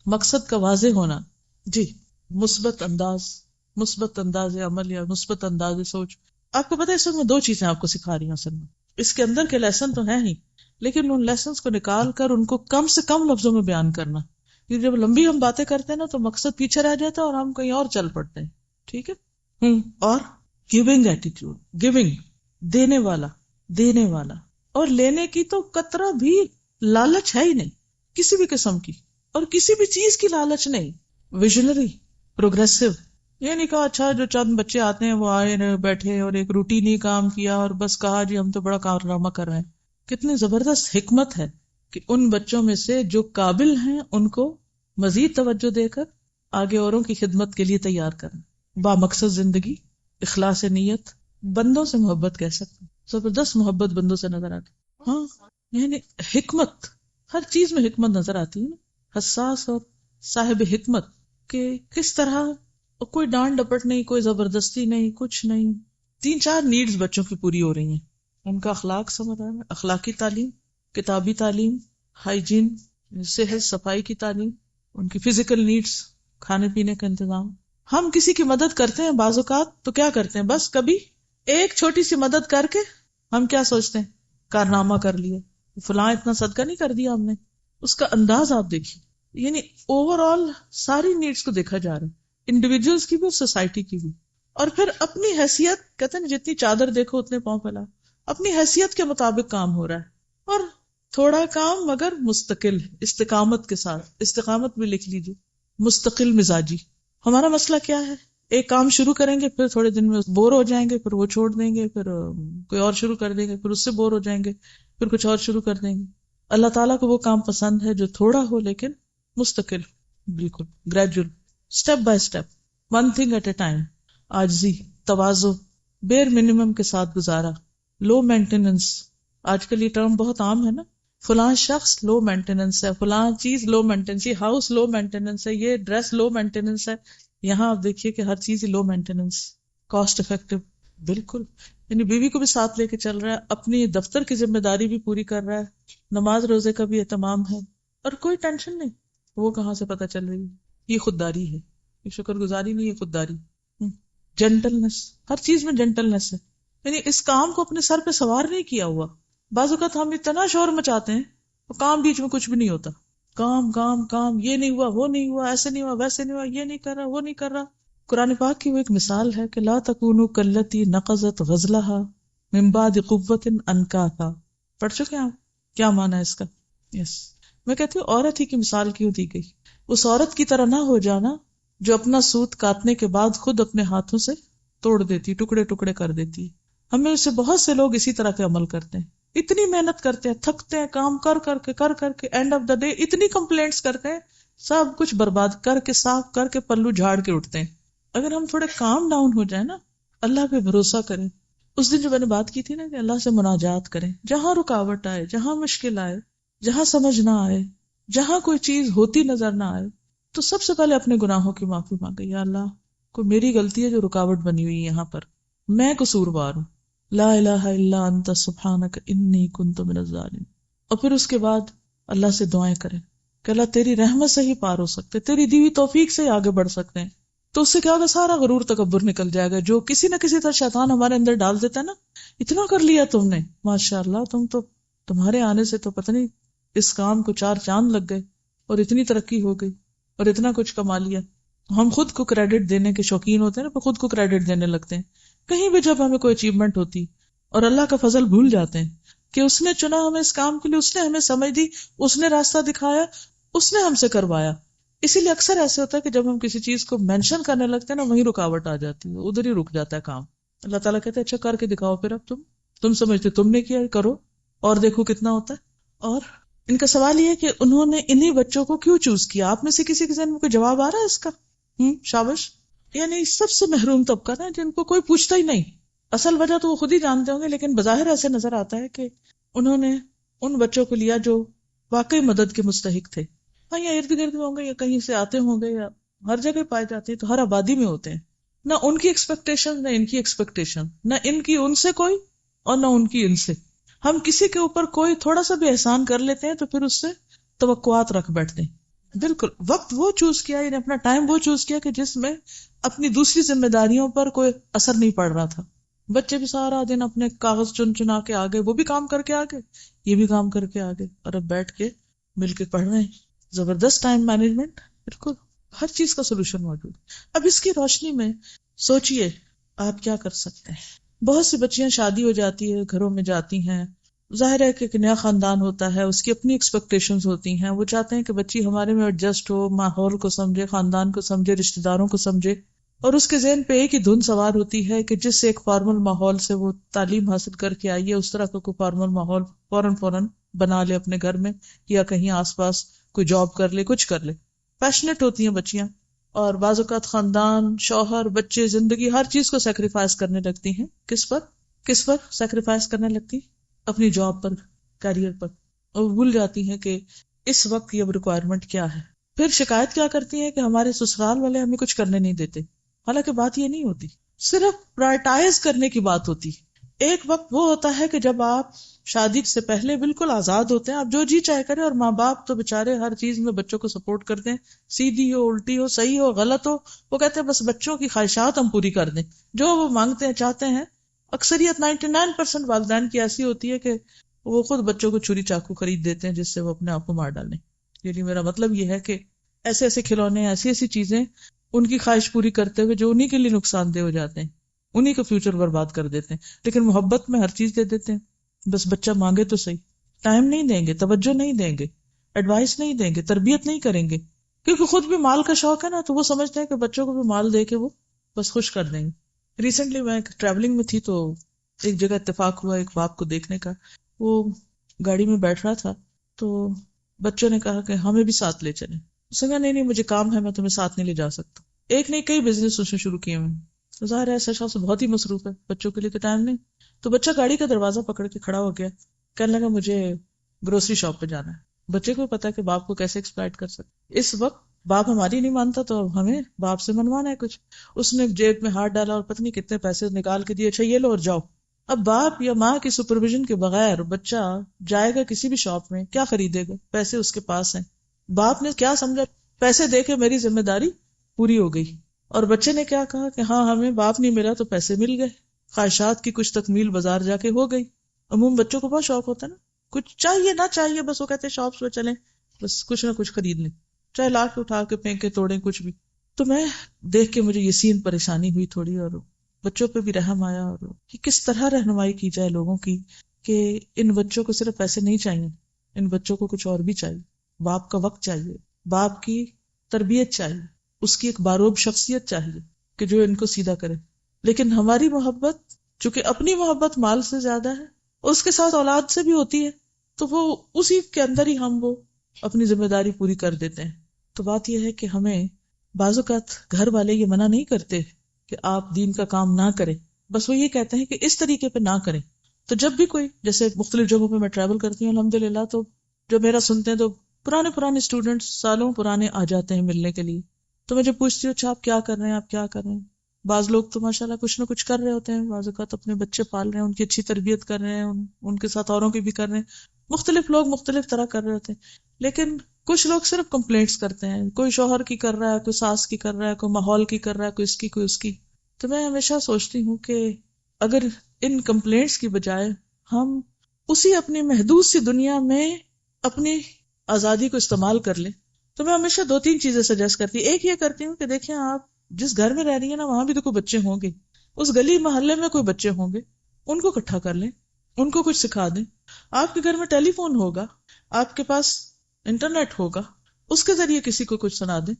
مقصد کا واضح ہونا، جی، مثبت انداز عمل یا مثبت انداز سوچ۔ آپ کو پتہ ہے اس میں 2 چیزیں آپ کو سکھا رہی ہوں اصل میں، اس کے اندر کے لیسن تو ہیں ہی، لیکن ان لیسنز کو نکال کر ان کو کم سے کم لفظوں میں بیان کرنا، کیونکہ جب لمبی ہم باتیں کرتے ہیں نا تو مقصد پیچھے رہ جاتا ہے اور ہم کہیں اور چل پڑتے ہیں، ٹھیک ہے۔ اور گیونگ ایٹیٹیوڈ، گیونگ، دینے والا، اور لینے کی تو قطرہ بھی لالچ ہے ہی نہیں کسی بھی قسم کی، اور کسی بھی چیز کی لالچ نہیں، ویژنری، پروگریسو۔ یہ نہیں کہا اچھا جو چند بچے آتے ہیں وہ آئے بیٹھے اور ایک روٹینی کام کیا اور بس کہا جی ہم تو بڑا کارنامہ کر رہے ہیں۔ کتنی زبردست حکمت ہے کہ ان بچوں میں سے جو قابل ہیں ان کو مزید توجہ دے کر آگے اوروں کی خدمت کے لیے تیار کرنا، با مقصد زندگی، اخلاص نیت، بندوں سے محبت کہہ سکتے ہیں، زبردست محبت بندوں سے نظر آتی۔ ہاں یعنی حکمت، ہر چیز میں حکمت نظر آتی ہے، حساس اور صاحب حکمت، کہ کس طرح کوئی ڈانٹ ڈپٹ نہیں، کوئی زبردستی نہیں، کچھ نہیں، 3-4 نیڈز بچوں کی پوری ہو رہی ہیں، ان کا اخلاق سمجھ رہا ہے، اخلاقی تعلیم، کتابی تعلیم، ہائیجین، صحت صفائی کی تعلیم، ان کی فزیکل نیڈز، کھانے پینے کا انتظام، ہم کسی کی مدد کرتے ہیں بعض اوقات تو کیا کرتے ہیں، بس کبھی ایک چھوٹی سی مدد کر کے ہم کیا سوچتے ہیں، کارنامہ کر لیے، فلاں اتنا صدقہ نہیں کر دیا ہم نے. اس کا انداز آپ دیکھیے، یعنی اوور آل ساری نیڈس کو دیکھا جا رہا ہے، انڈیویجولس کی بھی اور سوسائٹی کی بھی. اور پھر اپنی حیثیت، کہتے ہیں جتنی چادر دیکھو اتنے پاؤں پھیلا، اپنی حیثیت کے مطابق کام ہو رہا ہے، اور تھوڑا کام مگر مستقل، استقامت کے ساتھ. استقامت بھی لکھ لیجیے، مستقل مزاجی. ہمارا مسئلہ کیا ہے، ایک کام شروع کریں گے، پھر تھوڑے دن میں بور ہو جائیں گے، پھر وہ چھوڑ دیں گے، پھر کوئی اور شروع کر دیں گے، پھر اس سے بور ہو جائیں گے، پھر کچھ اور شروع کر دیں گے. اللہ تعالیٰ کو وہ کام پسند ہے جو تھوڑا ہو لیکن مستقل، بالکل gradual, step by step, one thing at a time. عاجزی، تواضع، بیر منیمم کے ساتھ گزارا، لو مینٹیننس. آج کل یہ ٹرم بہت عام ہے نا، فلاں شخص لو مینٹیننس ہے، فلاں چیز لو مینٹیننس، یہ ہاؤس لو مینٹیننس ہے، یہ ڈریس لو مینٹیننس ہے. یہاں آپ دیکھیے کہ ہر چیز لو مینٹیننس، کاسٹ افیکٹو. بالکل، یعنی بیوی کو بھی ساتھ لے کے چل رہا ہے، اپنی دفتر کی ذمہ داری بھی پوری کر رہا ہے، نماز روزے کا بھی اہتمام ہے، اور کوئی ٹینشن نہیں. وہ کہاں سے پتہ چل رہی ہے؟ یہ خودداری ہے، یہ شکر گزاری نہیں، یہ خودداری. جینٹلنس، ہر چیز میں جینٹلنس ہے، یعنی اس کام کو اپنے سر پہ سوار نہیں کیا ہوا. بعض اوقات ہم اتنا شور مچاتے ہیں تو کام بیچ میں کچھ بھی نہیں ہوتا، کام کام کام، یہ نہیں ہوا، وہ نہیں ہوا، ایسے نہیں ہوا، ویسے نہیں ہوا، یہ نہیں کر رہا، وہ نہیں کر رہا. قرآن پاک کی وہ ایک مثال ہے کہ لا تکونوا کاللتی نقضت غزلها من بعد قوة انکاثا. پڑھ چکے ہیں آپ؟ کیا معنی ہے اس کا؟ یس، میں کہتی ہوں عورت ہی کی مثال کیوں دی گئی؟ اس عورت کی طرح نہ ہو جانا جو اپنا سوت کاٹنے کے بعد خود اپنے ہاتھوں سے توڑ دیتی، ٹکڑے ٹکڑے کر دیتی. ہمیں سے بہت سے لوگ اسی طرح کے عمل کرتے ہیں، اتنی محنت کرتے ہیں، تھکتے ہیں، کام کر کے اینڈ آف دا ڈے اتنی کمپلینٹس کرتے ہیں، سب کچھ برباد کر کے، صاف کر کے، پلو جھاڑ کے اٹھتے ہیں. اگر ہم تھوڑے کام ڈاؤن ہو جائیں نا، اللہ پہ بھروسہ کریں. اس دن جو میں نے بات کی تھی نا کہ اللہ سے مناجات کریں، جہاں رکاوٹ آئے، جہاں مشکل آئے، جہاں سمجھ نہ آئے، جہاں کوئی چیز ہوتی نظر نہ آئے، تو سب سے پہلے اپنے گناہوں کی معافی مانگے. یا اللہ، کوئی میری غلطی ہے جو رکاوٹ بنی ہوئی ہے یہاں پر، میں قصوروار ہوں، لا الہ الا انت سبحانک انی کنت من الظالمین. اور پھر اس کے بعد اللہ سے دعائیں کریں کہ اللہ تیری رحمت سے ہی پار ہو سکتے، تیری دی ہوئی توفیق سے ہی آگے بڑھ سکتے ہیں. تو اس سے کیا ہوگا، سارا غرور تکبر نکل جائے گا جو کسی نہ کسی طرح شیطان ہمارے اندر ڈال دیتا ہے نا. اتنا کر لیا تم نے، ماشاء اللہ، تمہارے آنے سے تو پتہ نہیں اس کام کو 4 چاند لگ گئے، اور اتنی ترقی ہو گئی، اور اتنا کچھ کما لیا. ہم خود کو کریڈٹ دینے کے شوقین ہوتے ہیں نا، خود کو کریڈٹ دینے لگتے ہیں کہیں بھی جب ہمیں کوئی اچیومنٹ ہوتی، اور اللہ کا فضل بھول جاتے ہیں کہ اس نے چنا ہمیں اس کام کے لیے، اس نے ہمیں سمجھ دی، اس نے راستہ دکھایا، اس نے ہم سے کروایا. اسی لیے اکثر ایسے ہوتا ہے کہ جب ہم کسی چیز کو مینشن کرنے لگتے ہیں نا، وہیں رکاوٹ آ جاتی ہے، ادھر ہی رک جاتا ہے کام. اللہ تعالیٰ کہتے ہیں اچھا کر کے دکھاؤ، پھر اب تم سمجھتے تم نے کیا، کرو اور دیکھو کتنا ہوتا ہے. اور ان کا سوال یہ ہے کہ انہوں نے انہی بچوں کو کیوں چوز کیا؟ آپ میں سے کسی کے ذہن میں کوئی جواب آ رہا ہے اس کا؟ شابش. یعنی سب سے محروم طبقہ نا، جن کو کوئی پوچھتا ہی نہیں. اصل وجہ تو وہ خود ہی جانتے ہوں گے، لیکن بظاہر ایسے نظر آتا ہے کہ انہوں نے ان بچوں کو لیا جو واقعی مدد کے مستحق تھے. ہاں، یا ارد گرد میں ہوں گے، یا کہیں سے آتے ہوں گے، یا ہر جگہ پائے جاتے ہیں، تو ہر آبادی میں ہوتے ہیں. نہ ان کی ایکسپیکٹیشن، نہ ان کی ایکسپیکٹیشن، نہ ان کی ان سے کوئی، اور نہ ان کی ان سے. ہم کسی کے اوپر کوئی تھوڑا سا بھی احسان کر لیتے ہیں تو پھر اس سے توقعات رکھ بیٹھتے ہیں. بالکل وقت وہ چوز کیا، یعنی اپنا ٹائم وہ چوز کیا کہ جس میں اپنی دوسری ذمہ داریوں پر کوئی اثر نہیں پڑ رہا تھا. بچے بھی سارا دن اپنے کاغذ چنا کے آگے، وہ بھی کام کر کے آگے، یہ بھی کام کر کے آگے، اور اب بیٹھ کے مل کے پڑھ رہے ہیں. زبردست ٹائم مینجمنٹ، بالکل ہر چیز کا سولوشن موجود. اب اس کی روشنی میں سوچئے آپ کیا کر سکتے ہیں. بہت سی بچیاں شادی ہو جاتی ہے، گھروں میں جاتی ہیں، ظاہر ہے کہ ایک نیا خاندان ہوتا ہے، اس کی اپنی ایکسپیکٹیشنز ہوتی ہیں. وہ چاہتے ہیں کہ بچی ہمارے میں ایڈجسٹ ہو، ماحول کو سمجھے، خاندان کو سمجھے، رشتہ داروں کو سمجھے. اور اس کے ذہن پہ ایک ہی دھن سوار ہوتی ہے کہ جس سے ایک فارمل ماحول سے وہ تعلیم حاصل کر کے آئی ہے، اس طرح کا کوئی فارمل ماحول فوراً بنا لے اپنے گھر میں، یا کہیں آس پاس کوئی جاب کر لے، کچھ کر لے. پیشنیٹ ہوتی ہیں بچیاں، اور بعض اوقات خاندان، شوہر، بچے، زندگی، ہر چیز کو سیکریفائز کرنے لگتی ہیں. کس پر سیکریفائز کرنے لگتی؟ اپنی جاب پر، کیریئر پر، اور بھول جاتی ہیں کہ اس وقت یہ ریکوائرمنٹ کیا ہے. پھر شکایت کیا کرتی ہیں کہ ہمارے سسرال والے ہمیں کچھ کرنے نہیں دیتے. حالانکہ بات یہ نہیں ہوتی، صرف پرائرٹائز کرنے کی بات ہوتی. ایک وقت وہ ہوتا ہے کہ جب آپ شادی سے پہلے بالکل آزاد ہوتے ہیں، آپ جو جی چاہے کریں، اور ماں باپ تو بےچارے ہر چیز میں بچوں کو سپورٹ کرتے ہیں، سیدھی ہو، الٹی ہو، صحیح ہو، غلط ہو، وہ کہتے ہیں بس بچوں کی خواہشات ہم پوری کر دیں، جو وہ مانگتے ہیں چاہتے ہیں۔ اکثریت 99% والدین کی ایسی ہوتی ہے کہ وہ خود بچوں کو چھری چاقو خرید دیتے ہیں جس سے وہ اپنے آپ کو مار ڈالیں۔ یعنی میرا مطلب یہ ہے کہ ایسے ایسے کھلونے، ایسی ایسی چیزیں ان کی خواہش پوری کرتے ہوئے جو انہی کے لیے نقصان دہ ہو جاتے ہیں، انہی کا فیوچر برباد کر دیتے ہیں۔ لیکن محبت میں ہر چیز دے دیتے ہیں، بس بچہ مانگے تو صحیح، ٹائم نہیں دیں گے، توجہ نہیں دیں گے، ایڈوائس نہیں دیں گے، تربیت نہیں کریں گے، کیونکہ خود بھی مال کا شوق ہے نا، تو وہ سمجھتے ہیں کہ بچوں کو بھی مال دے کے وہ بس خوش کر دیں گے۔ ریسنٹلی میں ٹریولنگ میں تھی تو ایک جگہ اتفاق ہوا ایک باپ کو دیکھنے کا، وہ گاڑی میں بیٹھ رہا تھا تو بچوں نے کہا کہ ہمیں بھی ساتھ لے چلیں، اس نے کہا نہیں مجھے کام ہے، میں تمہیں ساتھ نہیں لے جا سکتا۔ ایک نہیں کئی بزنس اس نے شروع کیے ہوئے، ظاہر ہے ایسا شخص بہت ہی مصروف ہے، بچوں کے لیے تو ٹائم نہیں، تو بچہ گاڑی کا دروازہ پکڑ کے کھڑا ہو گیا، کہنے لگا مجھے گروسری شاپ پہ جانا ہے۔ بچے کو پتا کہ باپ کو کیسے ایکسپلائٹ کر سکتے، اس وقت باپ ہماری نہیں مانتا تو ہمیں باپ سے منوانا ہے کچھ۔ اس نے جیب میں ہاتھ ڈالا اور پتہ نہیں کتنے پیسے نکال کے دیے، اچھا یہ لو اور جاؤ۔ اب باپ یا ماں کی سپرویژن کے بغیر بچہ جائے گا کسی بھی شاپ میں، کیا خریدے گا؟ پیسے اس کے پاس ہیں، باپ نے کیا سمجھا پیسے دے کے میری ذمہ داری پوری ہو گئی، اور بچے نے کیا کہا کہ ہاں ہمیں باپ نہیں ملا تو پیسے مل گئے، خواہشات کی کچھ تکمیل بازار جا کے ہو گئی۔ عموم بچوں کو بہت شوق ہوتا ہے نا، کچھ چاہیے نہ چاہیے بس وہ کہتے ہیں شاپس پہ چلیں بس کچھ نہ کچھ خرید لیں، چاہے لاکھ اٹھا کے پھینکے توڑیں کچھ بھی۔ تو میں دیکھ کے مجھے یہ سین پریشانی ہوئی تھوڑی، اور بچوں پہ بھی رحم آیا، اور کہ کس طرح رہنمائی کی جائے لوگوں کی کہ ان بچوں کو صرف پیسے نہیں چاہیے، ان بچوں کو کچھ اور بھی چاہیے، باپ کا وقت چاہیے، باپ کی تربیت چاہیے، اس کی ایک باروب شخصیت چاہیے کہ جو ان کو سیدھا کرے۔ لیکن ہماری محبت چونکہ اپنی محبت مال سے زیادہ ہے، اس کے ساتھ اولاد سے بھی ہوتی ہے، تو وہ اسی کے اندر ہی ہم وہ اپنی ذمہ داری پوری کر دیتے ہیں۔ تو بات یہ ہے کہ ہمیں بعض اوقات گھر والے یہ منع نہیں کرتے کہ آپ دین کا کام نہ کریں، بس وہ یہ کہتے ہیں کہ اس طریقے پہ نہ کریں۔ تو جب بھی کوئی جیسے مختلف جگہوں پہ میں ٹریول کرتی ہوں الحمدللہ، تو جو میرا سنتے ہیں تو پرانے اسٹوڈنٹس سالوں پرانے آ جاتے ہیں ملنے کے لیے، تو میں جب پوچھتی ہوں اچھا آپ کیا کر رہے ہیں، آپ کیا کر رہے ہیں، بعض لوگ تو ماشاءاللہ کچھ نہ کچھ کر رہے ہوتے ہیں، بعض اوقات اپنے بچے پال رہے ہیں، ان کی اچھی تربیت کر رہے ہیں، ان کے ساتھ اوروں کی بھی کر رہے ہیں، مختلف لوگ مختلف طرح کر رہے ہوتے ہیں۔ لیکن کچھ لوگ صرف کمپلینٹس کرتے ہیں، کوئی شوہر کی کر رہا ہے، کوئی ساس کی کر رہا ہے، کوئی ماحول کی کر رہا ہے، کوئی اس کی کوئی اس کی۔ تو میں ہمیشہ سوچتی ہوں کہ اگر ان کمپلینٹس کی بجائے ہم اسی اپنی محدود سی دنیا میں اپنی آزادی کو استعمال کر لیں، تو میں ہمیشہ 2-3 چیزیں سجیسٹ کرتی ہوں۔ ایک یہ کرتی ہوں کہ دیکھیں آپ جس گھر میں رہ رہی ہیں نا، وہاں بھی تو کوئی بچے ہوں گے، اس گلی محلے میں کوئی بچے ہوں گے، ان کو اکٹھا کر لیں، ان کو کچھ سکھا دیں۔ آپ کے گھر میں ٹیلی فون ہوگا، آپ کے پاس انٹرنیٹ ہوگا، اس کے ذریعے کسی کو کچھ سنا دیں۔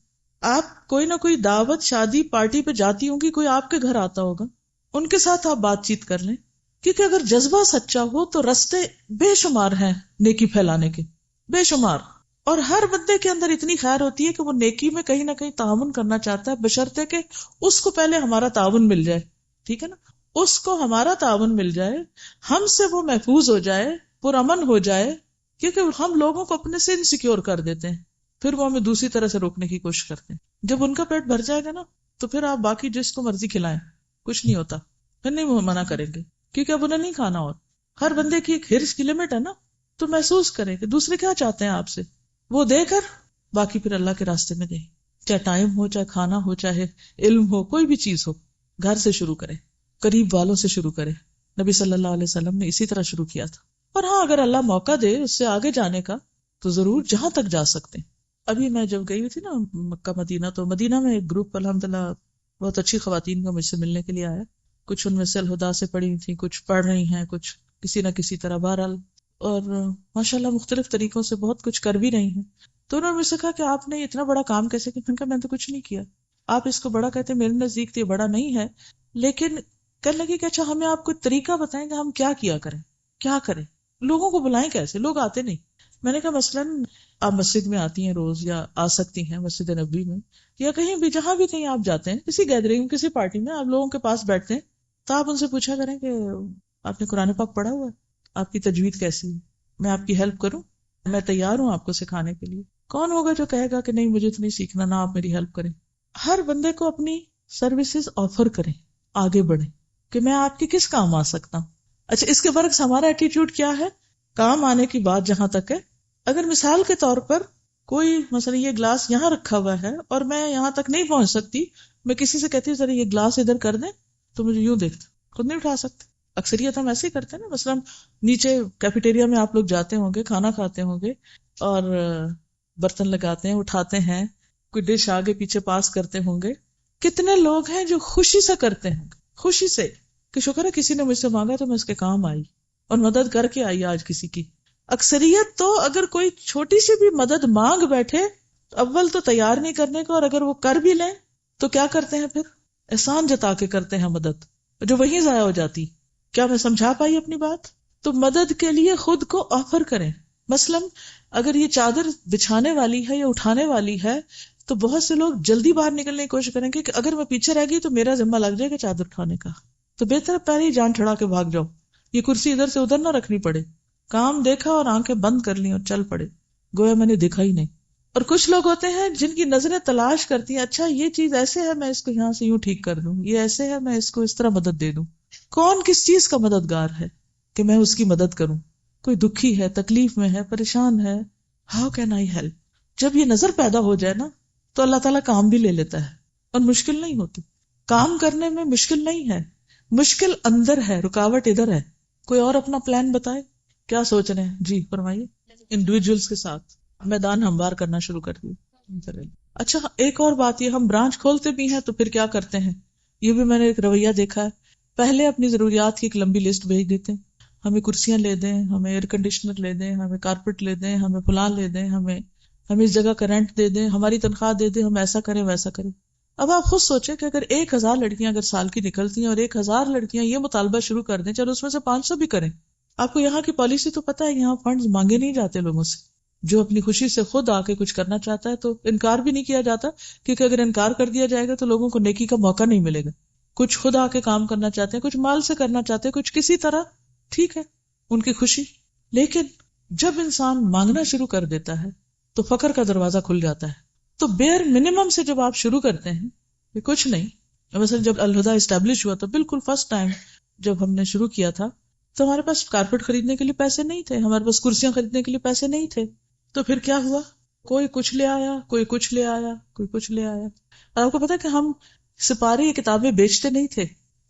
آپ کوئی نہ کوئی دعوت شادی پارٹی پہ جاتی ہوں گی، کوئی آپ کے گھر آتا ہوگا، ان کے ساتھ آپ بات چیت کر لیں، کیونکہ اگر جذبہ سچا ہو تو رستے بے شمار ہیں نیکی پھیلانے کے، بے شمار، اور ہر بندے کے اندر اتنی خیر ہوتی ہے کہ وہ نیکی میں کہیں نہ کہیں تعاون کرنا چاہتا ہے، بشرطے کہ اس کو پہلے ہمارا تعاون مل جائے، ٹھیک ہے نا، اس کو ہمارا تعاون مل جائے، ہم سے وہ محفوظ ہو جائے، پرامن ہو جائے، کیونکہ ہم لوگوں کو اپنے سے انسیکیور کر دیتے ہیں، پھر وہ ہمیں دوسری طرح سے روکنے کی کوشش کرتے ہیں۔ جب ان کا پیٹ بھر جائے گا نا تو پھر آپ باقی جس کو مرضی کھلائیں، کچھ نہیں ہوتا، پھر نہیں وہ منع کریں گے، کیونکہ اب انہیں نہیں کھانا۔ اور ہر بندے کی ایک ہرس کی لمٹ ہے نا، تو محسوس کریں کہ دوسرے کیا چاہتے ہیں آپ سے، وہ دے کر باقی پھر اللہ کے راستے میں دیں، چاہے ٹائم ہو، چاہے کھانا ہو، چاہے علم ہو، کوئی بھی چیز ہو، گھر سے شروع کریں، قریب والوں سے شروع کریں۔ نبی صلی اللہ علیہ وسلم نے اسی طرح شروع کیا تھا، اور ہاں اگر اللہ موقع دے اس سے آگے جانے کا تو ضرور جہاں تک جا سکتے ہیں۔ ابھی میں جب گئی ہوئی تھی نا مکہ مدینہ، تو مدینہ میں ایک گروپ الحمدللہ بہت اچھی خواتین کا مجھ سے ملنے کے لیے آیا، کچھ ان میں سے الہدا سے پڑھی تھیں، کچھ پڑھ رہی ہیں، کچھ کسی نہ کسی طرح، بہرحال، اور ماشاءاللہ مختلف طریقوں سے بہت کچھ کر بھی رہی ہیں۔ تو انہوں نے مجھ سے کہا کہ آپ نے اتنا بڑا کام کیسے کیا؟ میں نے کہا میں نے تو کچھ نہیں کیا، آپ اس کو بڑا کہتے ہیں، میرے نزدیک تو یہ بڑا نہیں ہے، لیکن کہنے لگی کہ اچھا ہمیں آپ کو طریقہ بتائیں کہ ہم کیا کیا کریں، کیا کریں، لوگوں کو بلائیں کیسے، لوگ آتے نہیں۔ میں نے کہا مثلاً آپ مسجد میں آتی ہیں روز، یا آ سکتی ہیں مسجد نبوی میں، یا کہیں بھی جہاں بھی کہیں آپ جاتے ہیں، کسی گیدرنگ کسی پارٹی میں آپ لوگوں کے پاس بیٹھتے ہیں، تو آپ ان سے پوچھا کریں کہ آپ نے قرآن پاک پڑھا ہوا ہے، آپ کی تجوید کیسی ہے، میں آپ کی ہیلپ کروں، میں تیار ہوں آپ کو سکھانے کے لیے۔ کون ہوگا جو کہے گا کہ نہیں مجھے تو نہیں سیکھنا، نہ آپ میری ہیلپ کریں۔ ہر بندے کو اپنی سروسز آفر کریں، آگے بڑھیں کہ میں آپ کے کس کام آ سکتا ہوں۔ اچھا اس کے برعکس ہمارا ایٹیٹیوڈ کیا ہے؟ کام آنے کی بات جہاں تک ہے، اگر مثال کے طور پر کوئی مثلا یہ گلاس یہاں رکھا ہوا ہے اور میں یہاں تک نہیں پہنچ سکتی، میں کسی سے کہتی ہوں ذرا یہ گلاس ادھر کر دیں، تو مجھے یوں دیکھتے، خود نہیں اٹھا سکتے. اکثریت ہم ایسے ہی کرتے ہیں نا. مثلا نیچے کیفیٹیریا میں آپ لوگ جاتے ہوں گے، کھانا کھاتے ہوں گے اور برتن لگاتے ہیں، اٹھاتے ہیں، کوئی ڈش آگے پیچھے پاس کرتے ہوں گے. کتنے لوگ ہیں جو خوشی سے کرتے ہیں، خوشی سے کہ شکر ہے کسی نے مجھ سے مانگا تو میں اس کے کام آئی اور مدد کر کے آئی آج کسی کی. اکثریت تو اگر کوئی چھوٹی سی بھی مدد مانگ بیٹھے تو اول تو تیار نہیں کرنے کو، اور اگر وہ کر بھی لیں تو کیا کرتے ہیں پھر؟ احسان جتا کے کرتے ہیں مدد، جو وہیں ضائع ہو جاتی. کیا میں سمجھا پائی اپنی بات؟ تو مدد کے لیے خود کو آفر کریں. مثلا اگر یہ چادر بچھانے والی ہے یا اٹھانے والی ہے تو بہت سے لوگ جلدی باہر نکلنے کی کوشش کریں گے کہ اگر میں پیچھے رہ گئی تو میرا ذمہ لگ جائے گا چادر اٹھانے کا، تو بہتر پہلے ہی جان چھڑا کے بھاگ جاؤ، یہ کرسی ادھر سے ادھر نہ رکھنی پڑے. کام دیکھا اور آنکھیں بند کر لی اور چل پڑے گویا میں نے دیکھا ہی نہیں. اور کچھ لوگ ہوتے ہیں جن کی نظریں تلاش کرتی ہیں، اچھا یہ چیز ایسے ہے میں اس کو یہاں سے یوں ٹھیک کر دوں، یہ ایسے ہے میں اس کو اس طرح مدد دے دوں. کون کس چیز کا مددگار ہے کہ میں اس کی مدد کروں؟ کوئی دکھی ہے، تکلیف میں ہے، پریشان ہے، ہاؤ کین آئی ہیلپ؟ جب یہ نظر پیدا ہو جائے نا تو اللہ تعالیٰ کام بھی لے لیتا ہے اور مشکل نہیں ہوتی. کام کرنے میں مشکل نہیں ہے، مشکل اندر ہے، رکاوٹ ادھر ہے. کوئی اور اپنا پلان بتائے، کیا سوچ رہے ہیں؟ جی فرمائیے. انڈیویجولز کے ساتھ میدان ہموار کرنا شروع کر دیا. اچھا ایک اور بات، یہ ہم برانچ کھولتے بھی ہیں تو پھر کیا کرتے ہیں، یہ بھی میں نے ایک رویہ دیکھا ہے. پہلے اپنی ضروریات کی ایک لمبی لسٹ بھیج دیتے ہیں، ہمیں کرسیاں لے دیں، ہمیں ایئر کنڈیشنر لے دیں، ہمیں کارپیٹ لے دیں، ہمیں فلان لے دیں، ہمیں اس جگہ کا رینٹ دے دیں، ہماری تنخواہ دے دیں، ہم ایسا کریں ویسا کریں. اب آپ خود سوچیں کہ اگر 1000 لڑکیاں اگر سال کی نکلتی ہیں اور 1000 لڑکیاں یہ مطالبہ شروع کر دیں، چلو اس میں سے 500 بھی کریں. آپ کو یہاں کی پالیسی تو پتہ ہے، یہاں فنڈز مانگے نہیں جاتے لوگوں سے. جو اپنی خوشی سے خود آ کے کچھ کرنا چاہتا ہے تو انکار بھی نہیں کیا جاتا، کیونکہ اگر انکار کر دیا جائے گا تو لوگوں کو نیکی کا موقع نہیں ملے گا. کچھ خود آ کے کام کرنا چاہتے ہیں، کچھ مال سے کرنا چاہتے ہیں، کچھ کسی طرح، ٹھیک ہے ان کی خوشی. لیکن جب انسان مانگنا شروع کر دیتا ہے تو فقر کا دروازہ کھل جاتا ہے. تو بیئر منیمم سے جب آپ شروع کرتے ہیں کہ کچھ نہیں، مثلا جب الہدا اسٹیبلش ہوا تو بالکل فرسٹ ٹائم جب ہم نے شروع کیا تھا تو ہمارے پاس کارپیٹ خریدنے کے لیے پیسے نہیں تھے، ہمارے پاس کرسیاں خریدنے کے لیے پیسے نہیں تھے. تو پھر کیا ہوا؟ کوئی کچھ لے آیا، کوئی کچھ لے آیا، کوئی کچھ لے آیا. اور آپ کو پتا کہ ہم سپارے یہ کتابیں بیچتے نہیں تھے.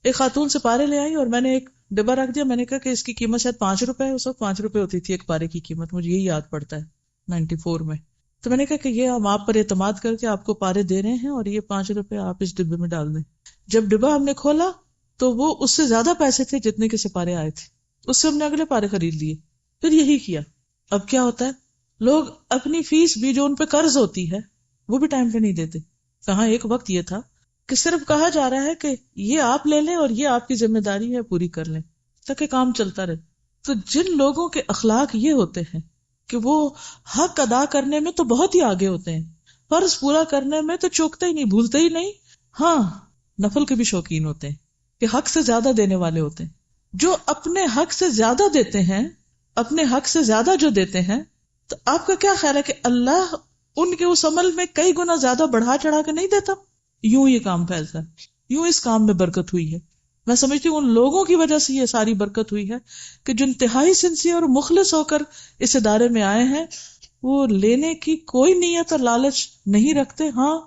ایک خاتون سپارے لے آئی اور میں نے ایک ڈبہ رکھ دیا، میں نے کہا کہ اس کی قیمت شاید 5 روپے ہے. اس وقت 5 روپے ہوتی تھی ایک پارے کی قیمت، مجھے یہی یاد پڑتا ہے 94 میں. تو میں نے کہا کہ یہ ہم آپ پر اعتماد کر کے آپ کو پارے دے رہے ہیں اور یہ 5 روپے آپ اس ڈبے میں ڈال دیں. جب ڈبہ ہم نے کھولا تو وہ اس سے زیادہ پیسے تھے جتنے کے سپارے آئے تھے. اس سے ہم نے اگلے پارے خرید لیے. پھر یہی کیا. اب کیا ہوتا ہے، لوگ اپنی فیس بھی جو ان پہ قرض ہوتی ہے وہ بھی ٹائم پہ نہیں دیتے. کہاں ایک وقت یہ تھا کہ صرف کہا جا رہا ہے کہ یہ آپ لے لیں اور یہ آپ کی ذمہ داری ہے پوری کر لیں تاکہ کام چلتا رہے. تو جن لوگوں کے اخلاق یہ ہوتے ہیں کہ وہ حق ادا کرنے میں تو بہت ہی آگے ہوتے ہیں، فرض پورا کرنے میں تو چوکتے ہی نہیں، بھولتے ہی نہیں، ہاں نفل کے بھی شوقین ہوتے ہیں کہ حق سے زیادہ دینے والے ہوتے ہیں. جو اپنے حق سے زیادہ دیتے ہیں، اپنے حق سے زیادہ جو دیتے ہیں، تو آپ کا کیا خیال ہے کہ اللہ ان کے اس عمل میں کئی گنا زیادہ بڑھا چڑھا کے نہیں دیتا؟ یوں یہ کام پھیلتا ہے، یوں اس کام میں برکت ہوئی ہے. میں سمجھتی ہوں ان لوگوں کی وجہ سے یہ ساری برکت ہوئی ہے کہ جو انتہائی سنسیئر اور مخلص ہو کر اس ادارے میں آئے ہیں، وہ لینے کی کوئی نیت اور لالچ نہیں رکھتے. ہاں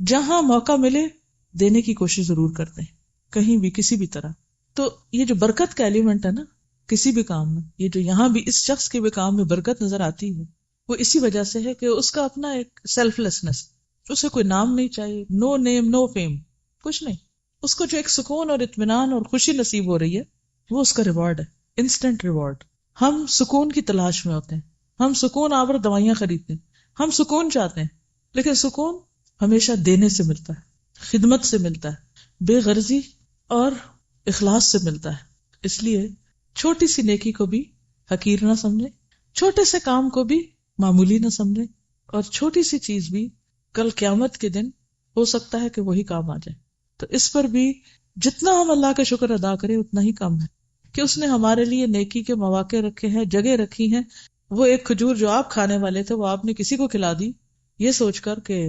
جہاں موقع ملے دینے کی کوشش ضرور کرتے ہیں، کہیں بھی کسی بھی طرح. تو یہ جو برکت کا ایلیمنٹ ہے نا کسی بھی کام میں، یہ جو یہاں بھی اس شخص کے بھی کام میں برکت نظر آتی ہے، وہ اسی وجہ سے ہے کہ اس کا اپنا ایک سیلف لیسنس، اسے کوئی نام نہیں چاہیے، نو نیم نو فیم، کچھ نہیں. اس کو جو ایک سکون اور اطمینان اور خوشی نصیب ہو رہی ہے وہ اس کا ریوارڈ ہے، انسٹنٹ ریوارڈ. ہم سکون کی تلاش میں ہوتے ہیں، ہم سکون آور دوائیاں خریدتے ہیں، ہم سکون چاہتے ہیں، لیکن سکون ہمیشہ دینے سے ملتا ہے، خدمت سے ملتا ہے، بے غرضی اور اخلاص سے ملتا ہے. اس لیے چھوٹی سی نیکی کو بھی حقیر نہ سمجھیں، چھوٹے سے کام کو بھی معمولی نہ سمجھیں، اور چھوٹی سی چیز بھی کل قیامت کے دن ہو سکتا ہے کہ وہی کام آ جائے. تو اس پر بھی جتنا ہم اللہ کا شکر ادا کریں اتنا ہی کم ہے کہ اس نے ہمارے لیے نیکی کے مواقع رکھے ہیں، جگہ رکھی ہیں. وہ ایک کھجور جو آپ کھانے والے تھے وہ آپ نے کسی کو کھلا دی، یہ سوچ کر کہ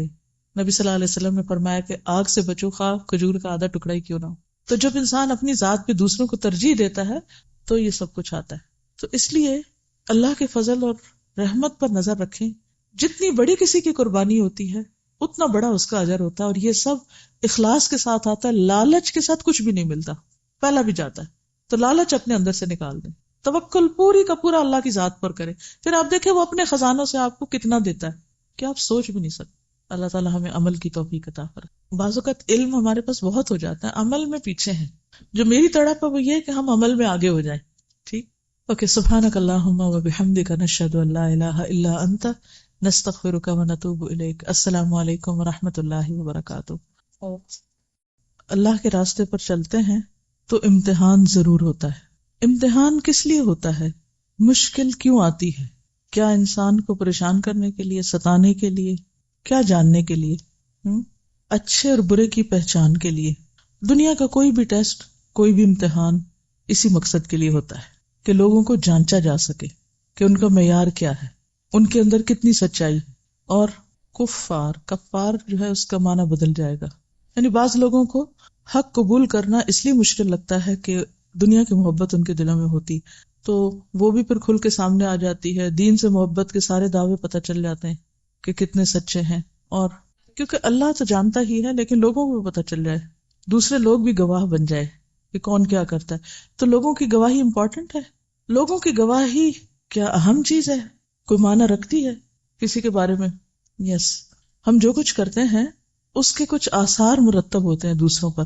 نبی صلی اللہ علیہ وسلم نے فرمایا کہ آگ سے بچو، خواہ کھجور کا آدھا ٹکڑا ہی کیوں نہ ہو. تو جب انسان اپنی ذات پہ دوسروں کو ترجیح دیتا ہے تو یہ سب کچھ آتا ہے. تو اس لیے اللہ کے فضل اور رحمت پر نظر رکھیں. جتنی بڑی کسی کی قربانی ہوتی ہے اتنا بڑا اس کا اجر ہوتا ہے، اور یہ سب اخلاص کے ساتھ آتا ہے. لالچ کے ساتھ کچھ بھی نہیں ملتا، پہلا بھی جاتا ہے. تو لالچ اپنے اندر سے نکال دیں، توکل پوری کا پورا اللہ کی ذات پر کریں. پھر آپ دیکھیں وہ اپنے خزانوں سے آپ کو کتنا دیتا ہے کہ آپ سوچ بھی نہیں سکتے. اللہ تعالیٰ ہمیں عمل کی توفیق عطا فرمائے. بعض اوقات علم ہمارے پاس بہت ہو جاتا ہے، عمل میں پیچھے ہیں. جو میری تڑپ ہے وہ یہ ہے کہ ہم عمل میں آگے ہو جائیں. ٹھیک، اوکے. سبحانک اللہم و بحمدک، نشہد ان لا الہ الا انت، نستغفرک و نتوب الیک. السلام علیکم و رحمۃ اللہ وبرکاتہ. اللہ کے راستے پر چلتے ہیں تو امتحان ضرور ہوتا ہے. امتحان کس لیے ہوتا ہے؟ مشکل کیوں آتی ہے؟ کیا انسان کو پریشان کرنے کے لیے، ستانے کے لیے، کیا جاننے کے لیے؟ اچھے اور برے کی پہچان کے لیے. دنیا کا کوئی بھی ٹیسٹ، کوئی بھی امتحان اسی مقصد کے لیے ہوتا ہے کہ لوگوں کو جانچا جا سکے کہ ان کا معیار کیا ہے، ان کے اندر کتنی سچائی. اور کفار جو ہے اس کا معنی بدل جائے گا. یعنی بعض لوگوں کو حق قبول کرنا اس لیے مشکل لگتا ہے کہ دنیا کی محبت ان کے دلوں میں ہوتی، تو وہ بھی پھر کھل کے سامنے آ جاتی ہے. دین سے محبت کے سارے دعوے پتہ چل جاتے ہیں کہ کتنے سچے ہیں. اور کیونکہ اللہ تو جانتا ہی ہے، لیکن لوگوں کو بھی پتہ چل جائے، دوسرے لوگ بھی گواہ بن جائے کہ کون کیا کرتا ہے. تو لوگوں کی گواہی امپورٹنٹ ہے. لوگوں کی گواہی کیا اہم چیز ہے؟ کوئی معنی رکھتی ہے کسی کے بارے میں؟ یس. ہم جو کچھ کرتے ہیں اس کے کچھ آثار مرتب ہوتے ہیں دوسروں پر.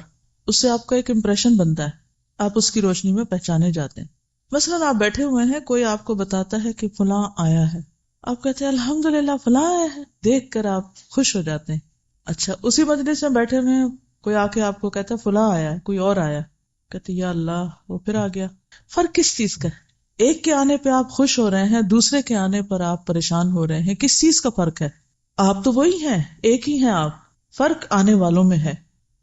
اس سے آپ کا ایک امپریشن بنتا ہے، آپ اس کی روشنی میں پہچانے جاتے ہیں. مثلاً آپ بیٹھے ہوئے ہیں، کوئی آپ کو بتاتا ہے کہ فلاں آیا ہے، آپ کہتے ہیں الحمدللہ فلاں آیا ہے، دیکھ کر آپ خوش ہو جاتے ہیں. اچھا، اسی مجلس میں بیٹھے ہوئے ہیں، کوئی آ کے آپ کو کہتا ہے فلاں آیا ہے، کوئی اور آیا، کہتے یا اللہ وہ پھر آ گیا. فرق کس چیز کا ہے؟ ایک کے آنے پہ آپ خوش ہو رہے ہیں، دوسرے کے آنے پر آپ پریشان ہو رہے ہیں. کس چیز کا فرق ہے؟ آپ تو وہی ہیں، ایک ہی ہیں آپ، فرق آنے والوں میں ہے.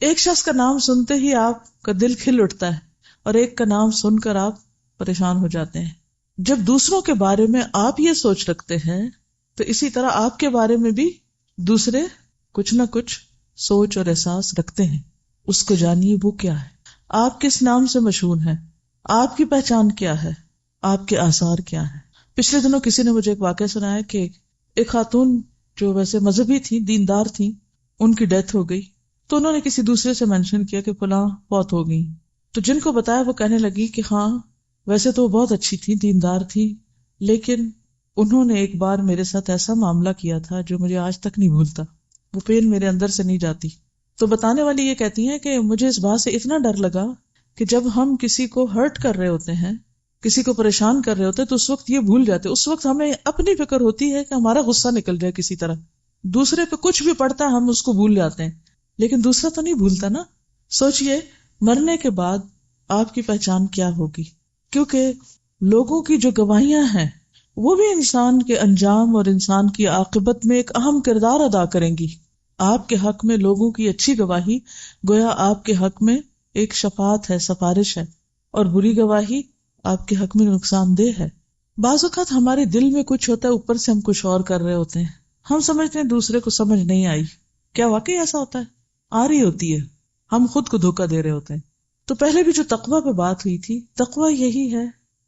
ایک شخص کا نام سنتے ہی آپ کا دل کھل اٹھتا ہے، اور ایک کا نام سن کر آپ پریشان ہو جاتے ہیں. جب دوسروں کے بارے میں آپ یہ سوچ رکھتے ہیں تو اسی طرح آپ کے بارے میں بھی دوسرے کچھ نہ کچھ سوچ اور احساس رکھتے ہیں. اس کو جانیے وہ کیا ہے، آپ کس نام سے مشہور ہیں، آپ کی پہچان کیا ہے، آپ کے آثار کیا ہیں. پچھلے دنوں کسی نے مجھے ایک واقعہ سنایا کہ ایک خاتون جو ویسے مذہبی تھی، دیندار تھی، ان کی ڈیتھ ہو گئی. تو انہوں نے کسی دوسرے سے مینشن کیا کہ فلاں فوت ہو گئی. تو جن کو بتایا وہ کہنے لگی کہ ہاں ویسے تو وہ بہت اچھی تھی، دیندار تھی، لیکن انہوں نے ایک بار میرے ساتھ ایسا معاملہ کیا تھا جو مجھے آج تک نہیں بھولتا، وہ پین میرے اندر سے نہیں جاتی. تو بتانے والی یہ کہتی ہیں کہ مجھے اس بات سے اتنا ڈر لگا کہ جب ہم کسی کو ہرٹ کر رہے ہوتے ہیں، کسی کو پریشان کر رہے ہوتے ہیں، تو اس وقت یہ بھول جاتے، اس وقت ہمیں اپنی فکر ہوتی ہے کہ ہمارا غصہ نکل جائے کسی طرح. دوسرے پہ کچھ بھی پڑتا ہے ہم اس کو بھول جاتے ہیں، لیکن دوسرا تو نہیں بھولتا نا. سوچئے مرنے کے بعد آپ کی پہچان کیا ہوگی، کیونکہ لوگوں کی جو گواہیاں ہیں وہ بھی انسان کے انجام اور انسان کی عاقبت میں ایک اہم کردار ادا کریں گی. آپ کے حق میں لوگوں کی اچھی گواہی گویا آپ کے حق میں ایک شفاعت ہے، سفارش ہے، اور بری گواہی آپ کے حق میں نقصان دہ ہے. بعض اوقات ہمارے دل میں کچھ ہوتا ہے، اوپر سے ہم کچھ اور کر رہے ہوتے ہیں، ہم سمجھتے ہیں دوسرے کو سمجھ نہیں آئی. کیا واقعی ایسا ہوتا ہے؟ آ رہی ہوتی ہے، ہم خود کو دھوکہ دے رہے ہوتے ہیں. تو پہلے بھی جو تقویٰ پہ بات ہوئی تھی، تقویٰ یہی ہے،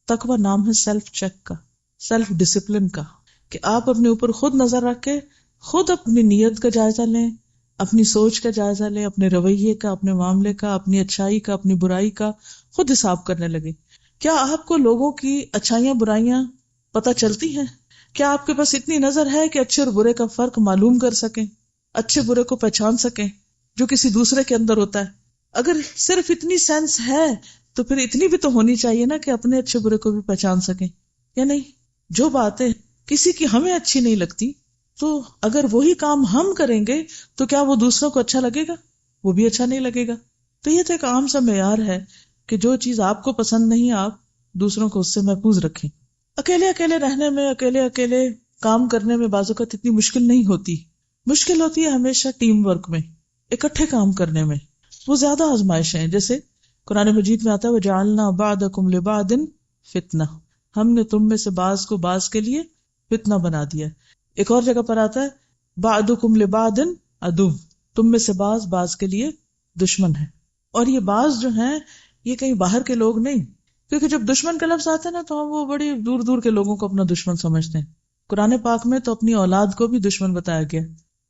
تقویٰ نام ہے سیلف چیک کا، سیلف ڈسپلن کا، کہ آپ اپنے اوپر خود نظر رکھ کے خود اپنی نیت کا جائزہ لیں، اپنی سوچ کا جائزہ لیں، اپنے رویے کا، اپنے معاملے کا، اپنی اچھائی کا، اپنی برائی کا خود حساب کرنے لگے. کیا آپ کو لوگوں کی اچھائیاں برائیاں پتہ چلتی ہیں؟ کیا آپ کے پاس اتنی نظر ہے کہ اچھے اور برے کا فرق معلوم کر سکیں، اچھے برے کو پہچان سکیں جو کسی دوسرے کے اندر ہوتا ہے؟ اگر صرف اتنی سینس ہے تو پھر اتنی بھی تو ہونی چاہیے نا کہ اپنے اچھے برے کو بھی پہچان سکیں، یا نہیں؟ جو باتیں کسی کی ہمیں اچھی نہیں لگتی، تو اگر وہی کام ہم کریں گے تو کیا وہ دوسروں کو اچھا لگے گا؟ وہ بھی اچھا نہیں لگے گا. تو یہ تو ایک عام سا معیار ہے کہ جو چیز آپ کو پسند نہیں، آپ دوسروں کو اس سے محفوظ رکھیں. اکیلے اکیلے رہنے میں، اکیلے اکیلے کام کرنے میں بعض اوقات اتنی مشکل نہیں ہوتی. مشکل ہوتی ہے ہمیشہ ٹیم ورک میں، اکٹھے کام کرنے میں، وہ زیادہ آزمائش ہیں. جیسے قرآن مجید میں آتا ہے وَجَعَلْنَا بَعْضَكُمْ لِبَعْضٍ فِتْنَةً، ہم نے تم میں سے بعض کو بعض کے لیے فتنہ بنا دیا. ایک اور جگہ پر آتا ہے بَعْضُكُمْ لِبَعْضٍ عَدُوٌّ، تم میں سے بعض بعض کے لیے دشمن ہے. اور یہ بعض جو ہیں یہ کہیں باہر کے لوگ نہیں، کیونکہ جب دشمن کا لفظ آتا ہے نا تو ہم وہ بڑی دور دور کے لوگوں کو اپنا دشمن سمجھتے ہیں. قرآن پاک میں تو اپنی اولاد کو بھی دشمن بتایا گیا،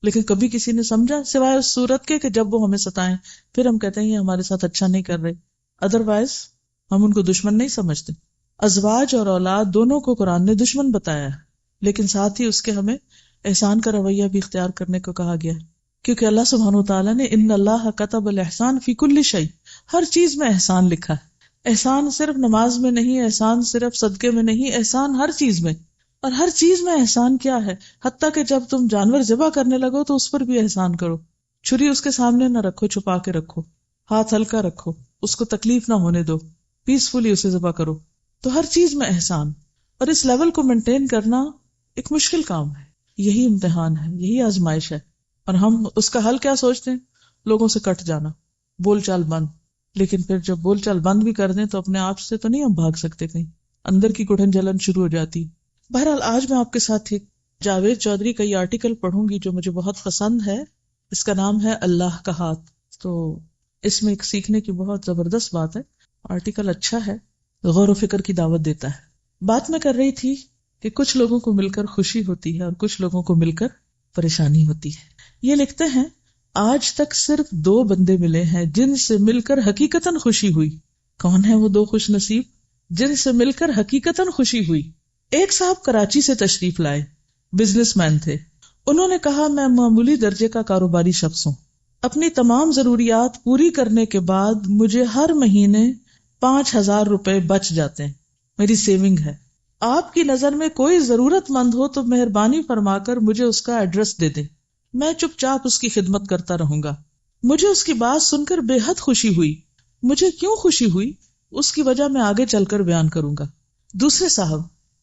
لیکن کبھی کسی نے سمجھا سوائے اس صورت کے کہ جب وہ ہمیں ستائیں پھر ہم کہتے ہیں یہ ہمارے ساتھ اچھا نہیں کر رہے، ادروائز ہم ان کو دشمن نہیں سمجھتے. ازواج اور اولاد دونوں کو قرآن نے دشمن بتایا ہے، لیکن ساتھ ہی اس کے ہمیں احسان کا رویہ بھی اختیار کرنے کو کہا گیا، کیونکہ اللہ سبحانہ وتعالیٰ نے ان اللہ کتب الاحسان فی کل شیء، ہر چیز میں احسان لکھا ہے. احسان صرف نماز میں نہیں، احسان صرف صدقے میں نہیں، احسان ہر چیز میں. اور ہر چیز میں احسان کیا ہے، حتیٰ کہ جب تم جانور ذبح کرنے لگو تو اس پر بھی احسان کرو. چھری اس کے سامنے نہ رکھو، چھپا کے رکھو، ہاتھ ہلکا رکھو، اس کو تکلیف نہ ہونے دو، پیسفلی اسے ذبح کرو. تو ہر چیز میں احسان، اور اس لیول کو مینٹین کرنا ایک مشکل کام ہے. یہی امتحان ہے، یہی آزمائش ہے. اور ہم اس کا حل کیا سوچتے ہیں؟ لوگوں سے کٹ جانا، بول چال بند. لیکن پھر جب بول چال بند بھی کر دیں تو اپنے آپ سے تو نہیں ہم بھاگ سکتے، کہیں اندر کی گھٹن جلن شروع ہو جاتی. بہرحال آج میں آپ کے ساتھ ایک جاوید چودھری کا یہ آرٹیکل پڑھوں گی جو مجھے بہت پسند ہے. اس کا نام ہے اللہ کا ہاتھ. تو اس میں ایک سیکھنے کی بہت زبردست بات ہے. آرٹیکل اچھا ہے، غور و فکر کی دعوت دیتا ہے. بات میں کر رہی تھی کہ کچھ لوگوں کو مل کر خوشی ہوتی ہے اور کچھ لوگوں کو مل کر پریشانی ہوتی ہے. یہ لکھتے ہیں آج تک صرف 2 بندے ملے ہیں جن سے مل کر حقیقتاً خوشی ہوئی. کون ہے وہ 2 خوش نصیب جن سے مل کر حقیقتاً خوشی ہوئی؟ ایک صاحب کراچی سے تشریف لائے، بزنس مین تھے. انہوں نے کہا میں معمولی درجے کا کاروباری شخص ہوں. اپنی تمام ضروریات پوری کرنے کے بعد مجھے ہر مہینے 5,000 روپے بچ جاتے ہیں، میری سیونگ ہے. آپ کی نظر میں کوئی ضرورت مند ہو تو مہربانی فرما کر مجھے اس کا ایڈریس دے دیں، میں چپ چاپ اس کی خدمت کرتا رہوں گا. مجھے اس کی بات سن کر بے حد خوشی ہوئی. مجھے کیوں خوشی ہوئی اس کی وجہ میں آگے چل کر بیان کروں گا. دوسرے صاحب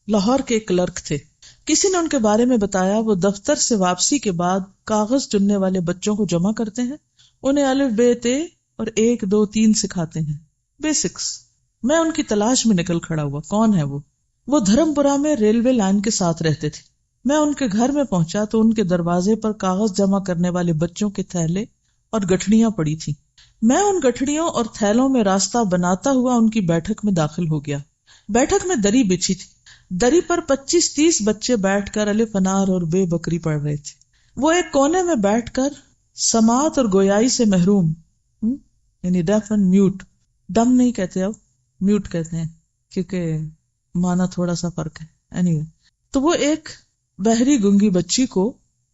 لاہور کے ایک کلرک تھے. کسی نے ان کے بارے میں بتایا وہ دفتر سے واپسی کے بعد کاغذ چننے والے بچوں کو جمع کرتے ہیں، انہیں الف ب ت اور 1 2 3 سکھاتے ہیں، بیسکس. میں ان کی تلاش میں نکل کھڑا ہوا. کون ہے وہ دھرم پورہ میں ریلوے لائن کے ساتھ رہتے تھے. میں ان کے گھر میں پہنچا تو ان کے دروازے پر کاغذ جمع کرنے والے بچوں کے تھیلے اور گٹھڑیاں پڑی تھیں. میں ان گٹھڑیوں اور تھیلوں میں راستہ بناتا ہوا ان کی بیٹھک میں داخل ہو گیا. بیٹھک میں دری بچھی تھی. دری پر 25-30 بچے بیٹھ کر الف انار اور بے بکری پڑھ رہے تھے. وہ ایک کونے میں بیٹھ کر سماعت اور گویائی سے محروم، یعنی ڈیف اینڈ میوٹ. ڈم نہیں کہتے، اب میوٹ کہتے ہیں کیونکہ معنی تھوڑا سا فرق ہے. اینی تو وہ ایک بہری گنگی بچی کو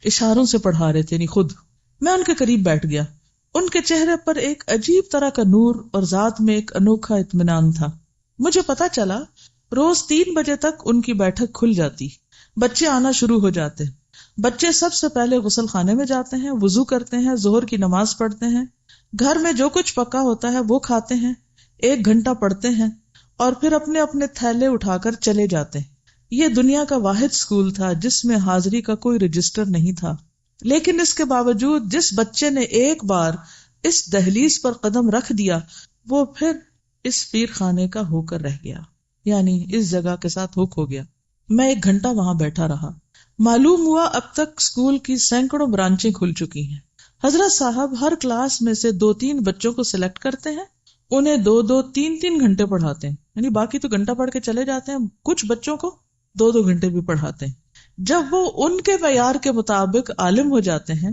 اشاروں سے پڑھا رہے تھے، یعنی خود. میں ان کے قریب بیٹھ گیا. ان کے چہرے پر ایک عجیب طرح کا نور اور ذات میں ایک انوکھا اطمینان تھا. مجھے پتا چلا روز 3 بجے تک ان کی بیٹھک کھل جاتی، بچے آنا شروع ہو جاتے. بچے سب سے پہلے غسل خانے میں جاتے ہیں، وضو کرتے ہیں، ظہر کی نماز پڑھتے ہیں، گھر میں جو کچھ پکا ہوتا ہے وہ کھاتے ہیں، 1 گھنٹہ پڑھتے ہیں اور پھر اپنے اپنے تھیلے اٹھا کر چلے جاتے ہیں. یہ دنیا کا واحد اسکول تھا جس میں حاضری کا کوئی رجسٹر نہیں تھا، لیکن اس کے باوجود جس بچے نے ایک بار اس دہلیز پر قدم رکھ دیا وہ پھر اس پیر خانے کا ہو کر رہ گیا، یعنی اس جگہ کے ساتھ ہوک ہو گیا. میں 1 گھنٹہ وہاں بیٹھا رہا. معلوم ہوا اب تک اسکول کی سینکڑوں برانچیں کھل چکی ہیں. حضرت صاحب ہر کلاس میں سے 2-3 بچوں کو سلیکٹ کرتے ہیں، انہیں 2-2 3-3 گھنٹے پڑھاتے ہیں، یعنی باقی تو گھنٹہ پڑھ کے چلے جاتے ہیں، کچھ بچوں کو 2-2 گھنٹے بھی پڑھاتے ہیں. جب وہ ان کے معیار کے مطابق عالم ہو جاتے ہیں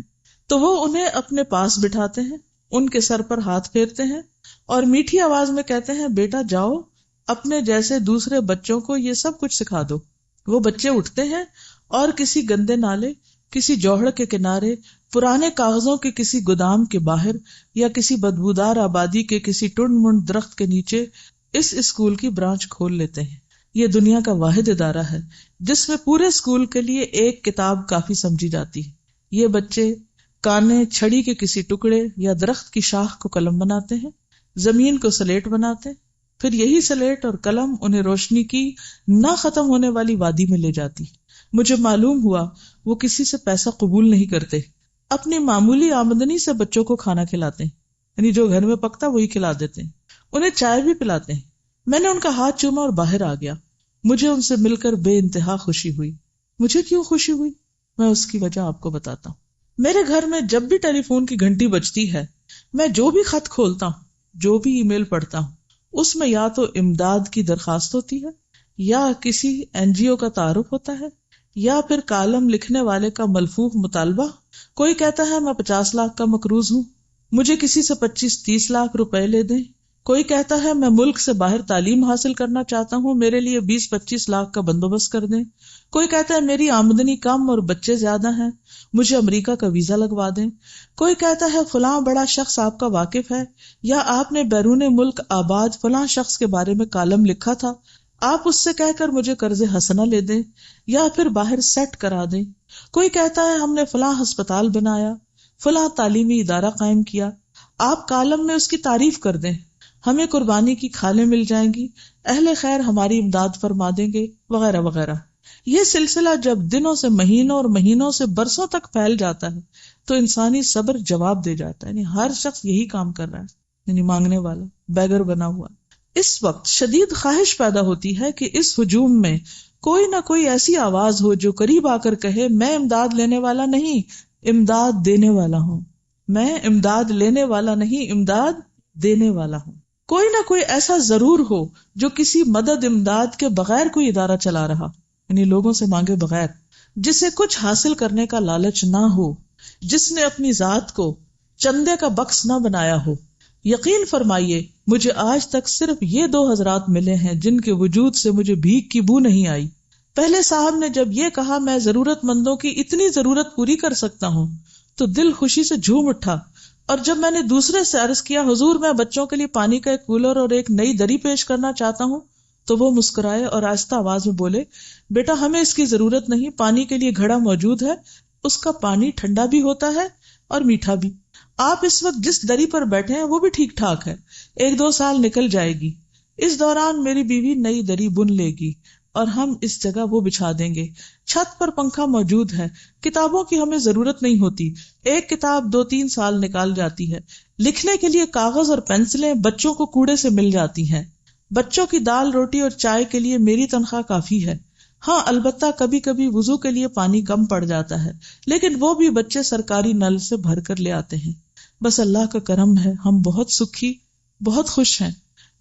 تو وہ انہیں اپنے پاس بٹھاتے ہیں، ان کے سر پر ہاتھ پھیرتے ہیں اور میٹھی آواز میں کہتے ہیں بیٹا جاؤ اپنے جیسے دوسرے بچوں کو یہ سب کچھ سکھا دو. وہ بچے اٹھتے ہیں اور کسی گندے نالے، کسی جوہڑ کے کنارے، پرانے کاغذوں کے کسی گودام کے باہر یا کسی بدبودار آبادی کے کسی ٹنڈ منڈ درخت کے نیچے اس اسکول کی برانچ کھول لیتے ہیں. یہ دنیا کا واحد ادارہ ہے جس میں پورے اسکول کے لیے 1 کتاب کافی سمجھی جاتی ہے. یہ بچے کانے چھڑی کے کسی ٹکڑے یا درخت کی شاخ کو قلم بناتے ہیں، زمین کو سلیٹ بناتے ہیں، پھر یہی سلیٹ اور قلم انہیں روشنی کی نہ ختم ہونے والی وادی میں لے جاتی. مجھے معلوم ہوا وہ کسی سے پیسہ قبول نہیں کرتے، اپنی معمولی آمدنی سے بچوں کو کھانا کھلاتے ہیں، یعنی جو گھر میں پکتا وہی کھلا دیتے ہیں، انہیں چائے بھی پلاتے ہیں. میں نے ان کا ہاتھ چوما اور باہر آ گیا. مجھے ان سے مل کر بے انتہا خوشی ہوئی. مجھے کیوں خوشی ہوئی میں اس کی وجہ آپ کو بتاتا ہوں. میرے گھر میں جب بھی ٹیلی فون کی گھنٹی بجتی ہے میں جو بھی خط کھولتا ہوں جو بھی ای میل پڑھتا ہوں اس میں یا تو امداد کی درخواست ہوتی ہے، یا کسی NGO کا تعارف ہوتا ہے، یا پھر کالم لکھنے والے کا ملفوف مطالبہ. کوئی کہتا ہے میں 50 لاکھ کا مقروض ہوں، مجھے کسی سے 25-30 لاکھ روپے لے دیں. کوئی کہتا ہے میں ملک سے باہر تعلیم حاصل کرنا چاہتا ہوں، میرے لیے 20-25 لاکھ کا بندوبست کر دیں. کوئی کہتا ہے میری آمدنی کم اور بچے زیادہ ہیں، مجھے امریکہ کا ویزا لگوا دیں. کوئی کہتا ہے فلاں بڑا شخص آپ کا واقف ہے، یا آپ نے بیرون ملک آباد فلاں شخص کے بارے میں کالم لکھا تھا، آپ اس سے کہہ کر مجھے قرض حسنہ لے دیں یا پھر باہر سیٹ کرا دیں. کوئی کہتا ہے ہم نے فلاں ہسپتال بنایا، فلاں تعلیمی ادارہ قائم کیا، آپ کالم میں اس کی تعریف کر دیں، ہمیں قربانی کی کھالیں مل جائیں گی، اہل خیر ہماری امداد فرما دیں گے، وغیرہ وغیرہ. یہ سلسلہ جب دنوں سے مہینوں اور مہینوں سے برسوں تک پھیل جاتا ہے تو انسانی صبر جواب دے جاتا ہے. یعنی ہر شخص یہی کام کر رہا ہے، یعنی مانگنے والا بیگر بنا ہوا. اس وقت شدید خواہش پیدا ہوتی ہے کہ اس ہجوم میں کوئی نہ کوئی ایسی آواز ہو جو قریب آ کر کہے میں امداد لینے والا نہیں، امداد دینے والا ہوں. میں امداد لینے والا نہیں، امداد دینے والا ہوں. کوئی نہ کوئی ایسا ضرور ہو جو کسی مدد امداد کے بغیر کوئی ادارہ چلا رہا، یعنی لوگوں سے مانگے بغیر، جسے کچھ حاصل کرنے کا لالچ نہ ہو، جس نے اپنی ذات کو چندے کا بکس نہ بنایا ہو. یقین فرمائیے مجھے آج تک صرف یہ 2 حضرات ملے ہیں جن کے وجود سے مجھے بھیک کی بو نہیں آئی. پہلے صاحب نے جب یہ کہا میں ضرورت مندوں کی اتنی ضرورت پوری کر سکتا ہوں تو دل خوشی سے جھوم اٹھا، اور جب میں نے دوسرے سے عرض کیا حضور میں بچوں کے لیے پانی کا ایک کولر اور ایک نئی دری پیش کرنا چاہتا ہوں، تو وہ مسکرائے اور آہستہ آواز میں بولے بیٹا ہمیں اس کی ضرورت نہیں، پانی کے لیے گھڑا موجود ہے، اس کا پانی ٹھنڈا بھی ہوتا ہے اور میٹھا بھی. آپ اس وقت جس دری پر بیٹھے ہیں وہ بھی ٹھیک ٹھاک ہے، 1-2 سال نکل جائے گی، اس دوران میری بیوی نئی دری بن لے گی اور ہم اس جگہ وہ بچھا دیں گے. چھت پر پنکھا موجود ہے، کتابوں کی ہمیں ضرورت نہیں ہوتی، ایک کتاب 2-3 سال نکال جاتی ہے. لکھنے کے لیے کاغذ اور پینسلیں بچوں کو کوڑے سے مل جاتی ہیں. بچوں کی دال روٹی اور چائے کے لیے میری تنخواہ کافی ہے. ہاں البتہ کبھی کبھی وضو کے لیے پانی کم پڑ جاتا ہے، لیکن وہ بھی بچے سرکاری نل سے بھر کر لے آتے ہیں. بس اللہ کا کرم ہے، ہم بہت سکھی، بہت خوش ہیں.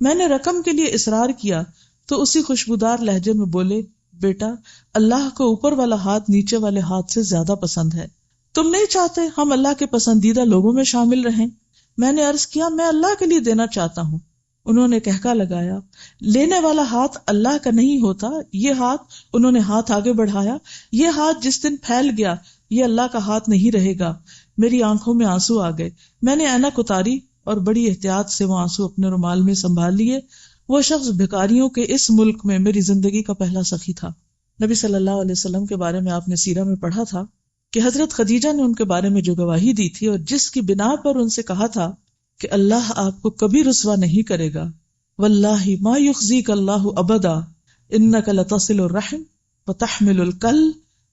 میں نے رقم کے لیے اصرار کیا تو اسی خوشبودار لہجے میں بولے بیٹا اللہ کو اوپر والا ہاتھ نیچے والے ہاتھ سے زیادہ پسند ہے، تم نہیں چاہتے ہم اللہ کے پسندیدہ لوگوں میں شامل رہیں؟ میں نے عرض کیا میں اللہ کے لیے دینا چاہتا ہوں. انہوں نے کہکا لگایا لینے والا ہاتھ اللہ کا نہیں ہوتا، یہ ہاتھ، انہوں نے ہاتھ آگے بڑھایا، یہ ہاتھ جس دن پھیل گیا یہ اللہ کا ہاتھ نہیں رہے گا. میری آنکھوں میں آنسو آ گئے، میں نے اینک اتاری اور بڑی احتیاط سے وہ آنسو اپنے رومال میں سنبھال لیے. وہ شخص بھکاریوں کے اس ملک میں میری زندگی کا پہلا سخی تھا. نبی صلی اللہ علیہ وسلم کے بارے میں آپ نے سیرہ میں پڑھا تھا کہ حضرت خدیجہ نے ان کے بارے میں جو گواہی دی تھی اور جس کی بنا پر ان سے کہا تھا کہ اللہ آپ کو کبھی رسوا نہیں کرے گا، واللہ ما یخزیک اللہ ابدا انک لتصل الرحم وتحمل الکل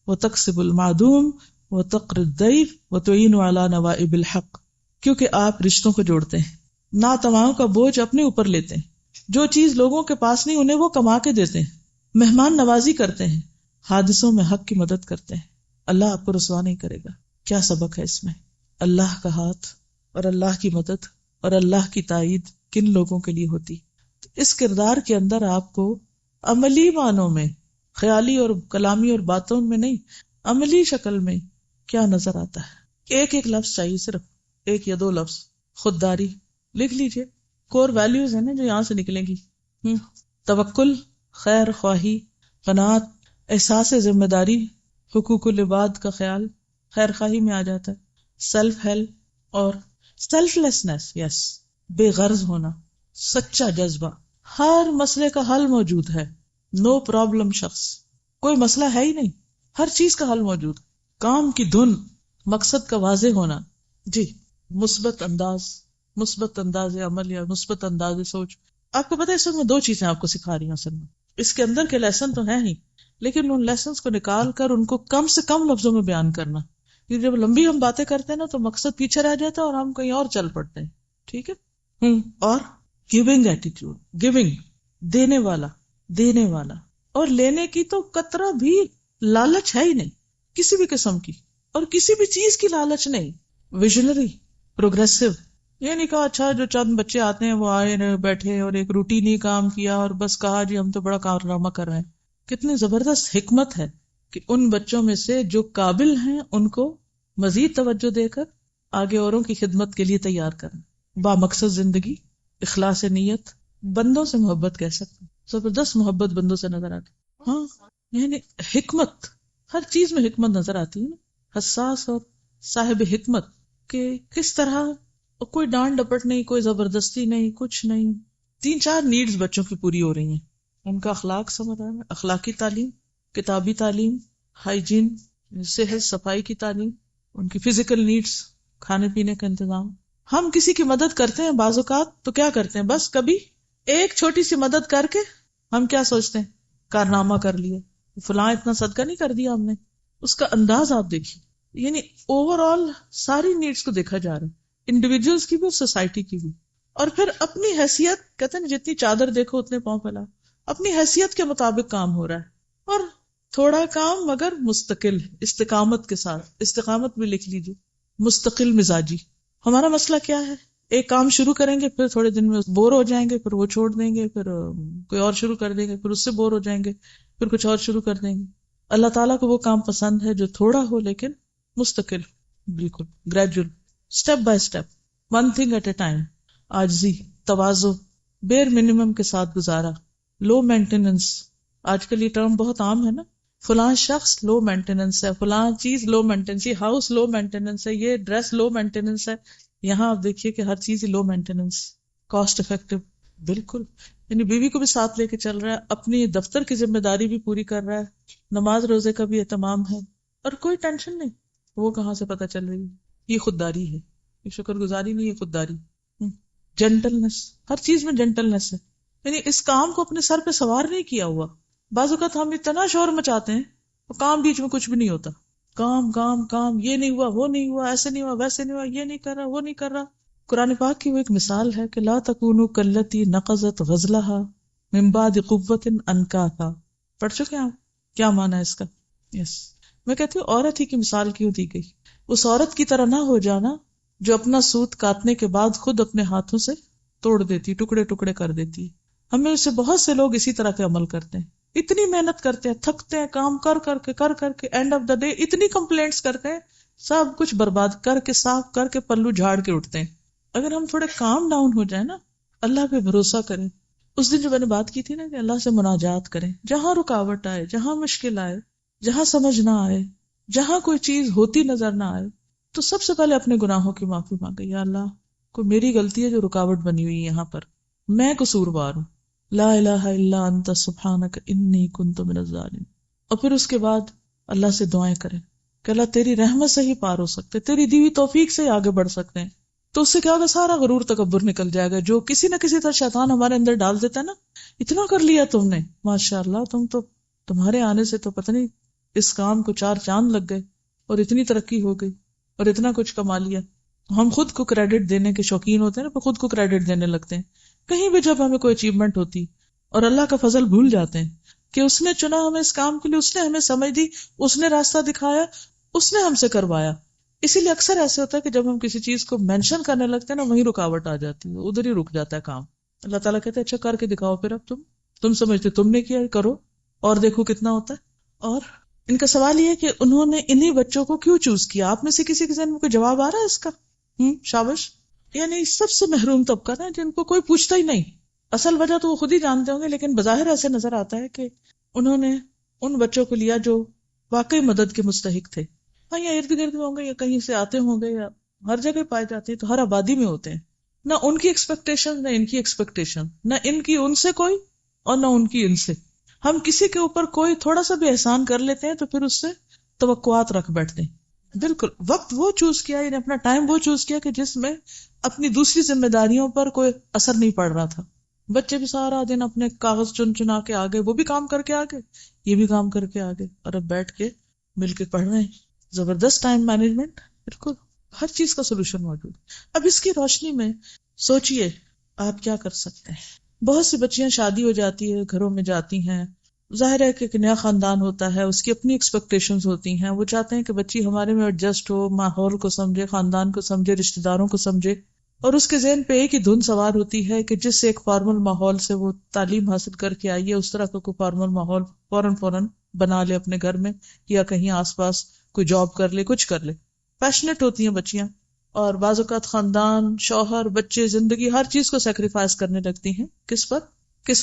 وتکسب المعدوم وتقر الضیف وتعین علی نوائب الحق. کیونکہ آپ رشتوں کو جوڑتے ہیں، ناتواؤں کا بوجھ اپنے اوپر لیتے ہیں، جو چیز لوگوں کے پاس نہیں انہیں وہ کما کے دیتے ہیں، مہمان نوازی کرتے ہیں، حادثوں میں حق کی مدد کرتے ہیں. اللہ آپ کو رسوا نہیں کرے گا. کیا سبق ہے اس میں؟ اللہ کا ہاتھ اور اللہ کی مدد اور اللہ کی تائید کن لوگوں کے لیے ہوتی. اس کردار کے اندر آپ کو عملی معنوں میں، خیالی اور کلامی اور باتوں میں نہیں، عملی شکل میں کیا نظر آتا ہے؟ ایک ایک لفظ چاہیے، صرف 1 یا 2 لفظ. خودداری لکھ لیجئے، کور ویلیوز ہیں نا جو یہاں سے نکلیں گی. توکل، خیر خواہی، قناعت، احساس ذمہ داری، حقوق العباد کا خیال خیر خواہی میں آ جاتا ہے. سیلف ہیلپ اور سیلف لیسنس، یس، بے غرض ہونا، سچا جذبہ. ہر مسئلے کا حل موجود ہے. نو پرابلم شخص، کوئی مسئلہ ہے ہی نہیں، ہر چیز کا حل موجود. کام کی دھن، مقصد کا واضح ہونا. جی، مثبت انداز عمل یا مثبت انداز سوچ. آپ کو پتہ ہے اس وقت میں 2 چیزیں آپ کو سکھا رہی ہوں اصل میں. اس کے اندر کے لیسن تو ہیں ہی، لیکن ان لیسنس کو نکال کر ان کو کم سے کم لفظوں میں بیان کرنا. کیونکہ جب لمبی ہم باتیں کرتے ہیں نا تو مقصد پیچھے رہ جاتا ہے اور ہم کہیں اور چل پڑتے ہیں. ٹھیک ہے. اور گیونگ ایٹیٹیوڈ، گیونگ، دینے والا، اور لینے کی تو قطرہ بھی لالچ ہے ہی نہیں کسی بھی قسم کی، اور کسی بھی چیز کی لالچ نہیں. ویژنری، پروگریسو، یہ نہیں کہا اچھا جو چند بچے آتے ہیں وہ آئے بیٹھے اور ایک روٹینی کام کیا اور بس کہا جی ہم تو بڑا کارنامہ کر رہے ہیں. کتنی زبردست حکمت ہے کہ ان بچوں میں سے جو قابل ہیں ان کو مزید توجہ دے کر آگے اوروں کی خدمت کے لیے تیار کرنا. با مقصد زندگی، اخلاص نیت، بندوں سے محبت کہہ سکتے ہیں. زبردست محبت بندوں سے نظر آتی. ہاں یعنی حکمت، ہر چیز میں حکمت نظر آتی ہے نا. حساس اور صاحب حکمت کہ کس طرح کوئی ڈانٹ ڈپٹ نہیں، کوئی زبردستی نہیں، کچھ نہیں. 3-4 نیڈز بچوں کی پوری ہو رہی ہیں. ان کا اخلاق سمجھ رہا ہے، اخلاقی تعلیم، کتابی تعلیم، ہائیجین صحت صفائی کی تعلیم، ان کی فزیکل نیڈز، کھانے پینے کا انتظام. ہم کسی کی مدد کرتے ہیں بعض اوقات تو کیا کرتے ہیں، بس کبھی ایک چھوٹی سی مدد کر کے ہم کیا سوچتے ہیں، کارنامہ کر لیے، فلاں اتنا صدقہ نہیں کر دیا ہم نے. اس کا انداز آپ دیکھیے، یعنی اوور آل ساری نیڈز کو دیکھا جا رہا ہے، انڈیویجولس کی بھی اور سوسائٹی کی بھی. اور پھر اپنی حیثیت، کہتے ہیں جتنی چادر دیکھو اتنے پاؤں پھیلا، اپنی حیثیت کے مطابق کام ہو رہا ہے. اور تھوڑا کام مگر مستقل، استقامت کے ساتھ، استقامت بھی لکھ لیجیے، مستقل مزاجی. ہمارا مسئلہ کیا ہے، ایک کام شروع کریں گے پھر تھوڑے دن میں بور ہو جائیں گے، پھر وہ چھوڑ دیں گے، پھر کوئی اور شروع کر دیں گے، پھر اس سے بور ہو جائیں گے، پھر کچھ اور شروع کر دیں گے. اللہ تعالیٰ کو وہ کام پسند ہے جو تھوڑا ہو لیکن مستقل، بالکل gradual, step by step, one thing at a time. عاجزی، تواضع، بیر منیمم کے ساتھ گزارا، لو مینٹیننس. آج کل یہ ٹرم بہت عام ہے نا، فلاں شخص لو مینٹیننس ہے، فلاں چیز لو مینٹیننس، یہ ہاؤس لو مینٹیننس ہے، یہ ڈریس لو مینٹیننس ہے. یہاں آپ دیکھیے کہ ہر چیز لو مینٹیننس، کاسٹ افیکٹو. بالکل، یعنی بیوی کو بھی ساتھ لے کے چل رہا ہے، اپنی دفتر کی ذمہ داری بھی پوری کر رہا ہے، نماز روزے کا بھی اہتمام ہے، اور کوئی ٹینشن نہیں. وہ کہاں سے پتہ چل رہی ہے، یہ خودداری ہے، یہ شکر گزاری نہیں، یہ خودداری. جینٹلنس، ہر چیز میں جینٹلنس ہے. یعنی اس کام کو اپنے سر پہ سوار نہیں کیا ہوا. بعض اوقات ہم اتنا شور مچاتے ہیں تو کام بیچ میں کچھ بھی نہیں ہوتا، کام کام کام، یہ نہیں ہوا، وہ نہیں ہوا، ایسے نہیں ہوا، ویسے نہیں ہوا، یہ نہیں کر رہا، وہ نہیں کر رہا. قرآن پاک کی وہ ایک مثال ہے کہ لا تکونوا کاللتی نقضت غزلها من بعد قوة انکاثا. پڑھ چکے ہیں آپ؟ کیا معنی ہے اس کا؟ میں کہتی ہوں عورت ہی کی مثال کیوں دی گئی؟ اس عورت کی طرح نہ ہو جانا جو اپنا سوت کاٹنے کے بعد خود اپنے ہاتھوں سے توڑ دیتی، ٹکڑے ٹکڑے کر دیتی. ہمیں سے بہت سے لوگ اسی طرح کے عمل کرتے ہیں، اتنی محنت کرتے ہیں، تھکتے ہیں، کام کر کے اینڈ آف دا ڈے اتنی کمپلینٹس کرتے ہیں، سب کچھ برباد کر کے، صاف کر کے، پلو جھاڑ کے اٹھتے ہیں. اگر ہم تھوڑے کام ڈاؤن ہو جائیں نا، اللہ پہ بھروسہ کریں. اس دن جو میں نے بات کی تھی نا کہ اللہ سے مناجات کریں، جہاں رکاوٹ آئے، جہاں مشکل آئے، جہاں سمجھ نہ آئے، جہاں کوئی چیز ہوتی نظر نہ آئے، تو سب سے پہلے اپنے گناہوں کی معافی مانگے. یا اللہ، کوئی میری غلطی ہے جو رکاوٹ بنی ہوئی ہے یہاں پر، میں قصوروار ہوں، لا الہ الا انت سبحانک انی کنت من الظالمین. اور پھر اس کے بعد اللہ سے دعائیں کریں کہ اللہ تیری رحمت سے ہی پار ہو سکتے، تیری دی ہوئی توفیق سے ہی آگے بڑھ سکتے ہیں. تو اس سے کیا ہوگا، سارا غرور تکبر نکل جائے گا جو کسی نہ کسی طرح شیطان ہمارے اندر ڈال دیتا ہے نا. اتنا کر لیا تم نے، ماشاء اللہ، تمہارے آنے سے تو پتہ نہیں اس کام کو 4 چاند لگ گئے اور اتنی ترقی ہو گئی اور اتنا کچھ کما لیا. ہم خود کو کریڈٹ دینے کے شوقین ہوتے ہیں نا، خود کو کریڈٹ دینے لگتے ہیں کہیں بھی جب ہمیں کوئی اچیومنٹ ہوتی، اور اللہ کا فضل بھول جاتے ہیں کہ اس نے چنا ہمیں اس کام کے لیے، اس نے ہمیں سمجھ دی، اس نے راستہ دکھایا، اس نے ہم سے کروایا. اسی لیے اکثر ایسے ہوتا ہے کہ جب ہم کسی چیز کو مینشن کرنے لگتے ہیں نا، وہیں رکاوٹ آ جاتی ہے، ادھر ہی رک جاتا ہے کام. اللہ تعالیٰ کہتے ہیں اچھا کر کے دکھاؤ، پھر اب تم سمجھتے تم نے کیا، کرو اور دیکھو کتنا ہوتا ہے. اور ان کا سوال یہ ہے کہ انہوں نے انہی بچوں کو کیوں چوز کیا؟ آپ میں سے کسی کے ذہن میں کوئی جواب آ رہا ہے اس کا؟ شابش. یعنی سب سے محروم طبقہ نا جن کو کوئی پوچھتا ہی نہیں. اصل وجہ تو وہ خود ہی جانتے ہوں گے، لیکن بظاہر ایسے نظر آتا ہے کہ انہوں نے ان بچوں کو لیا جو واقعی مدد کے مستحق تھے. ہاں، یا ارد گرد میں ہوں گے، یا کہیں سے آتے ہوں گے، یا ہر جگہ پائے جاتے ہیں، تو ہر آبادی میں ہوتے ہیں. نہ ان کی ایکسپیکٹیشن، نہ ان کی ایکسپیکٹیشن، نہ ان کی ان سے کوئی اور نہ ان کی ان سے. ہم کسی کے اوپر کوئی تھوڑا سا بھی احسان کر لیتے ہیں تو پھر اس سے توقعات رکھ بیٹھتے ہیں. بالکل وقت وہ چوز کیا، یعنی اپنا ٹائم وہ چوز کیا کہ جس میں اپنی دوسری ذمہ داریوں پر کوئی اثر نہیں پڑ رہا تھا. بچے بھی سارا دن اپنے کاغذ چنا کے آگے، وہ بھی کام کر کے آگے، یہ بھی کام کر کے آگے، اور اب بیٹھ کے مل کے پڑھ رہے ہیں. زبردست ٹائم مینجمنٹ، بالکل ہر چیز کا سولوشن موجود. اب اس کی روشنی میں سوچئے آپ کیا کر سکتے ہیں. بہت سی بچیاں شادی ہو جاتی ہے، گھروں میں جاتی ہیں، ظاہر ہے کہ ایک نیا خاندان ہوتا ہے، اس کی اپنی ایکسپیکٹیشنز ہوتی ہیں، وہ چاہتے ہیں کہ بچی ہمارے میں ایڈجسٹ ہو، ماحول کو سمجھے، خاندان کو سمجھے، رشتہ داروں کو سمجھے. اور اس کے ذہن پہ ایک ہی دھن سوار ہوتی ہے کہ جس ایک فارمل ماحول سے وہ تعلیم حاصل کر کے آئی ہے اس طرح کا کوئی فارمل ماحول فوراً بنا لے اپنے گھر میں، یا کہیں آس پاس کوئی جاب کر لے، کچھ کر لے. پیشنیٹ ہوتی ہیں بچیاں، اور بعض اوقات خاندان، شوہر، بچے، زندگی، ہر چیز کو سیکریفائس کرنے لگتی ہیں. کس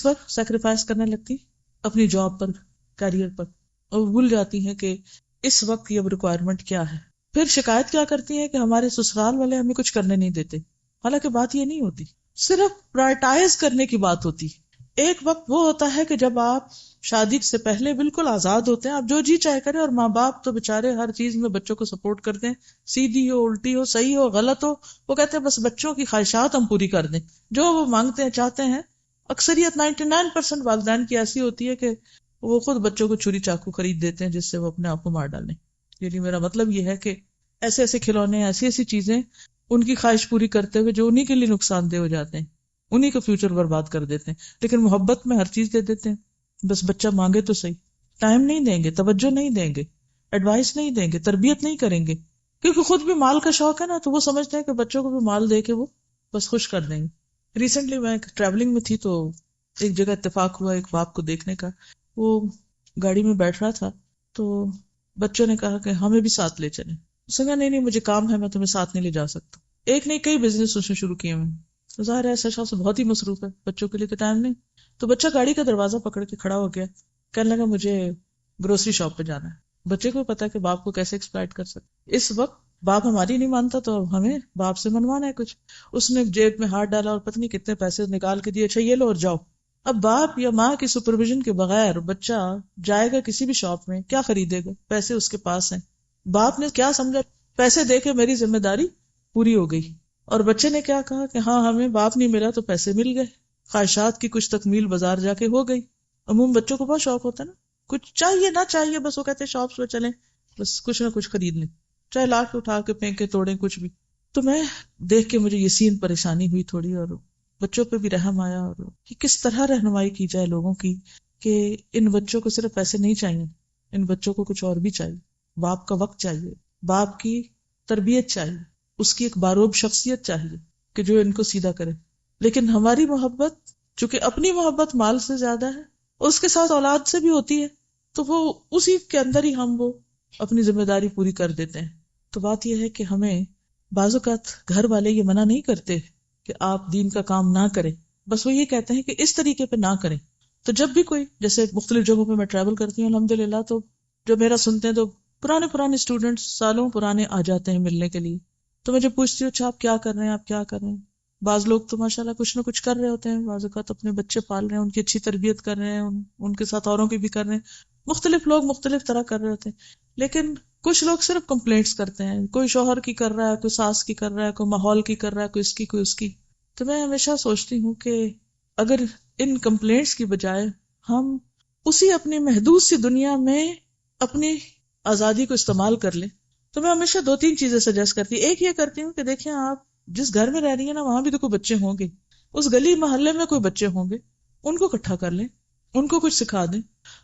پر سیکریفائس کرنے لگتی؟ اپنی جاب پر، کیریئر پر، اور بھول جاتی ہیں کہ اس وقت یہ ریکوائرمنٹ کیا ہے. پھر شکایت کیا کرتی ہیں کہ ہمارے سسرال والے ہمیں کچھ کرنے نہیں دیتے. حالانکہ بات یہ نہیں ہوتی، صرف پرائرٹائز کرنے کی بات ہوتی. ایک وقت وہ ہوتا ہے کہ جب آپ شادی سے پہلے بالکل آزاد ہوتے ہیں، آپ جو جی چاہے کریں، اور ماں باپ تو بےچارے ہر چیز میں بچوں کو سپورٹ کرتے ہیں، سیدھی ہو، الٹی ہو، صحیح ہو، غلط ہو، وہ کہتے ہیں بس بچوں کی خواہشات ہم پوری کر دیں، جو وہ مانگتے ہیں، چاہتے ہیں. اکثریت 99% والدین کی ایسی ہوتی ہے کہ وہ خود بچوں کو چھری چاقو خرید دیتے ہیں جس سے وہ اپنے آپ کو مار ڈالیں. یعنی میرا مطلب یہ ہے کہ ایسے ایسے کھلونے، ایسی چیزیں ان کی خواہش پوری کرتے ہوئے جو انہی کے لیے نقصان دہ ہو جاتے ہیں، انہی کا فیوچر برباد کر دیتے ہیں. لیکن محبت میں ہر چیز دے دیتے ہیں، بس بچہ مانگے تو صحیح. ٹائم نہیں دیں گے، توجہ نہیں دیں گے، ایڈوائس نہیں دیں گے، تربیت نہیں کریں گے، کیونکہ خود بھی مال کا شوق ہے نا، تو وہ سمجھتے ہیں کہ بچوں کو بھی مال دے کے وہ بس خوش کر دیں گے. ریسنٹلی میں ٹریولنگ میں تھی تو ایک جگہ اتفاق ہوا ایک باپ کو دیکھنے کا. وہ گاڑی میں بیٹھ رہا تھا تو بچوں نے کہا کہ ہمیں بھی ساتھ لے چلیں. اس نے کہا نہیں مجھے کام ہے، میں تمہیں ساتھ نہیں لے جا سکتا. ایک نہیں کئی بزنس اس نے شروع کیے ہوئے، ظاہر ہے ایسا شخص بہت ہی مصروف ہے، بچوں کے لیے تو ٹائم نہیں. تو بچہ گاڑی کا دروازہ پکڑ کے کھڑا ہو گیا، کہنے لگا مجھے گروسری شاپ پہ جانا ہے. بچے کو پتا کہ باپ کو کیسے ایکسپلائٹ کر سکتے. اس وقت باپ ہماری نہیں مانتا تو ہمیں باپ سے منوانا ہے کچھ. اس نے جیب میں ہاتھ ڈالا اور پتہ نہیں کتنے پیسے نکال کے دیے، اچھا یہ لو اور جاؤ. اب باپ یا ماں کی سپرویژن کے بغیر بچہ جائے گا کسی بھی شاپ میں، کیا خریدے گا؟ پیسے اس کے پاس ہیں. باپ نے کیا سمجھا، پیسے دے کے میری ذمہ داری پوری ہو گئی. اور بچے نے کیا کہا کہ ہاں ہمیں باپ نہیں ملا تو پیسے مل گئے، خواہشات کی کچھ تکمیل بازار جا کے ہو گئی. عموم بچوں کو بہت شوق ہوتا ہے نا، کچھ چاہیے نہ چاہیے بس وہ کہتے ہیں شاپس پہ چلیں بس کچھ نہ کچھ خرید لیں، چاہے لا کے اٹھا کے پھینکے توڑیں کچھ بھی. تو میں دیکھ کے مجھے یسین پریشانی ہوئی تھوڑی، اور بچوں پہ بھی رحم آیا، اور کہ کس طرح رہنمائی کی جائے لوگوں کی کہ ان بچوں کو صرف پیسے نہیں چاہیے، ان بچوں کو کچھ اور بھی چاہیے. باپ کا وقت چاہیے، باپ کی تربیت چاہیے، اس کی ایک باروب شخصیت چاہیے کہ جو ان کو سیدھا کرے. لیکن ہماری محبت چونکہ اپنی محبت مال سے زیادہ ہے، اس کے ساتھ اولاد سے بھی ہوتی ہے، تو وہ اسی کے اندر ہی ہم وہ اپنی ذمہ داری پوری کر دیتے ہیں. تو بات یہ ہے کہ ہمیں بعض اوقات گھر والے یہ منع نہیں کرتے کہ آپ دین کا کام نہ کریں، بس وہ یہ کہتے ہیں کہ اس طریقے پہ نہ کریں. تو جب بھی کوئی جیسے مختلف جگہوں پہ میں ٹریول کرتی ہوں الحمدللہ، تو جب میرا سنتے ہیں تو پرانے اسٹوڈنٹس سالوں پرانے آ جاتے ہیں ملنے کے لیے. تو میں جب پوچھتی ہوں اچھا آپ کیا کر رہے ہیں، آپ کیا کر رہے ہیں، بعض لوگ تو ماشاءاللہ کچھ نہ کچھ کر رہے ہوتے ہیں، بعض اوقات اپنے بچے پال رہے ہیں، ان کی اچھی تربیت کر رہے ہیں، ان کے ساتھ اوروں کی بھی کر رہے ہیں. مختلف لوگ مختلف طرح کر رہے ہوتے ہیں. لیکن کچھ لوگ صرف کمپلینٹس کرتے ہیں، کوئی شوہر کی کر رہا ہے، کوئی ساس کی کر رہا ہے، کوئی ماحول کی کر رہا ہے، کوئی اس کی کوئی اس کی. تو میں ہمیشہ سوچتی ہوں کہ اگر ان کمپلینٹس کی بجائے ہم اسی اپنی محدود سی دنیا میں اپنی آزادی کو استعمال کر لیں، تو میں ہمیشہ 2-3 چیزیں سجیسٹ کرتی ہوں. ایک یہ کرتی ہوں کہ دیکھیں آپ جس گھر میں رہ رہی ہیں نا، وہاں بھی تو کوئی بچے ہوں گے، اس گلی محلے میں کوئی بچے ہوں گے، ان کو اکٹھا کر لیں، ان کو کچھ سکھا دیں.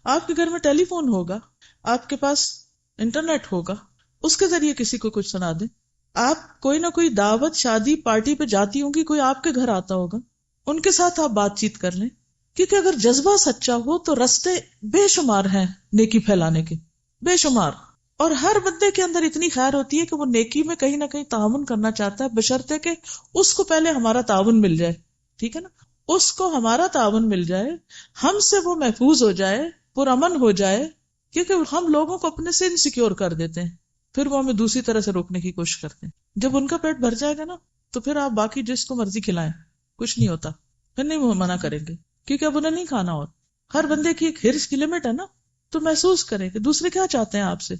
آپ کے گھر میں ٹیلی فون ہوگا، آپ کے پاس انٹرنیٹ ہوگا، اس کے ذریعے کسی کو کچھ سنا دیں. آپ کوئی نہ کوئی دعوت، شادی، پارٹی پہ جاتی ہوں گی، کوئی آپ کے گھر آتا ہوگا، ان کے ساتھ آپ بات چیت کر لیں. کیونکہ اگر جذبہ سچا ہو تو رستے بے شمار ہیں نیکی پھیلانے کے، بے شمار. اور ہر بندے کے اندر اتنی خیر ہوتی ہے کہ وہ نیکی میں کہیں نہ کہیں تعاون کرنا چاہتا ہے، بشرطے کہ اس کو پہلے ہمارا تعاون مل جائے. ٹھیک ہے نا، اس کو ہمارا تعاون مل جائے، ہم سے وہ محفوظ ہو جائے، پرامن ہو جائے. کیونکہ ہم لوگوں کو اپنے سے انسیکیور کر دیتے ہیں، پھر وہ ہمیں دوسری طرح سے روکنے کی کوشش کرتے ہیں. جب ان کا پیٹ بھر جائے گا نا، تو پھر آپ باقی جس کو مرضی کھلائیں، کچھ نہیں ہوتا، پھر نہیں وہ منع کریں گے، کیونکہ اب انہیں نہیں کھانا. اور ہر بندے کی ایک ہرس کی لمٹ ہے نا، تو محسوس کریں کہ دوسرے کیا چاہتے ہیں آپ سے،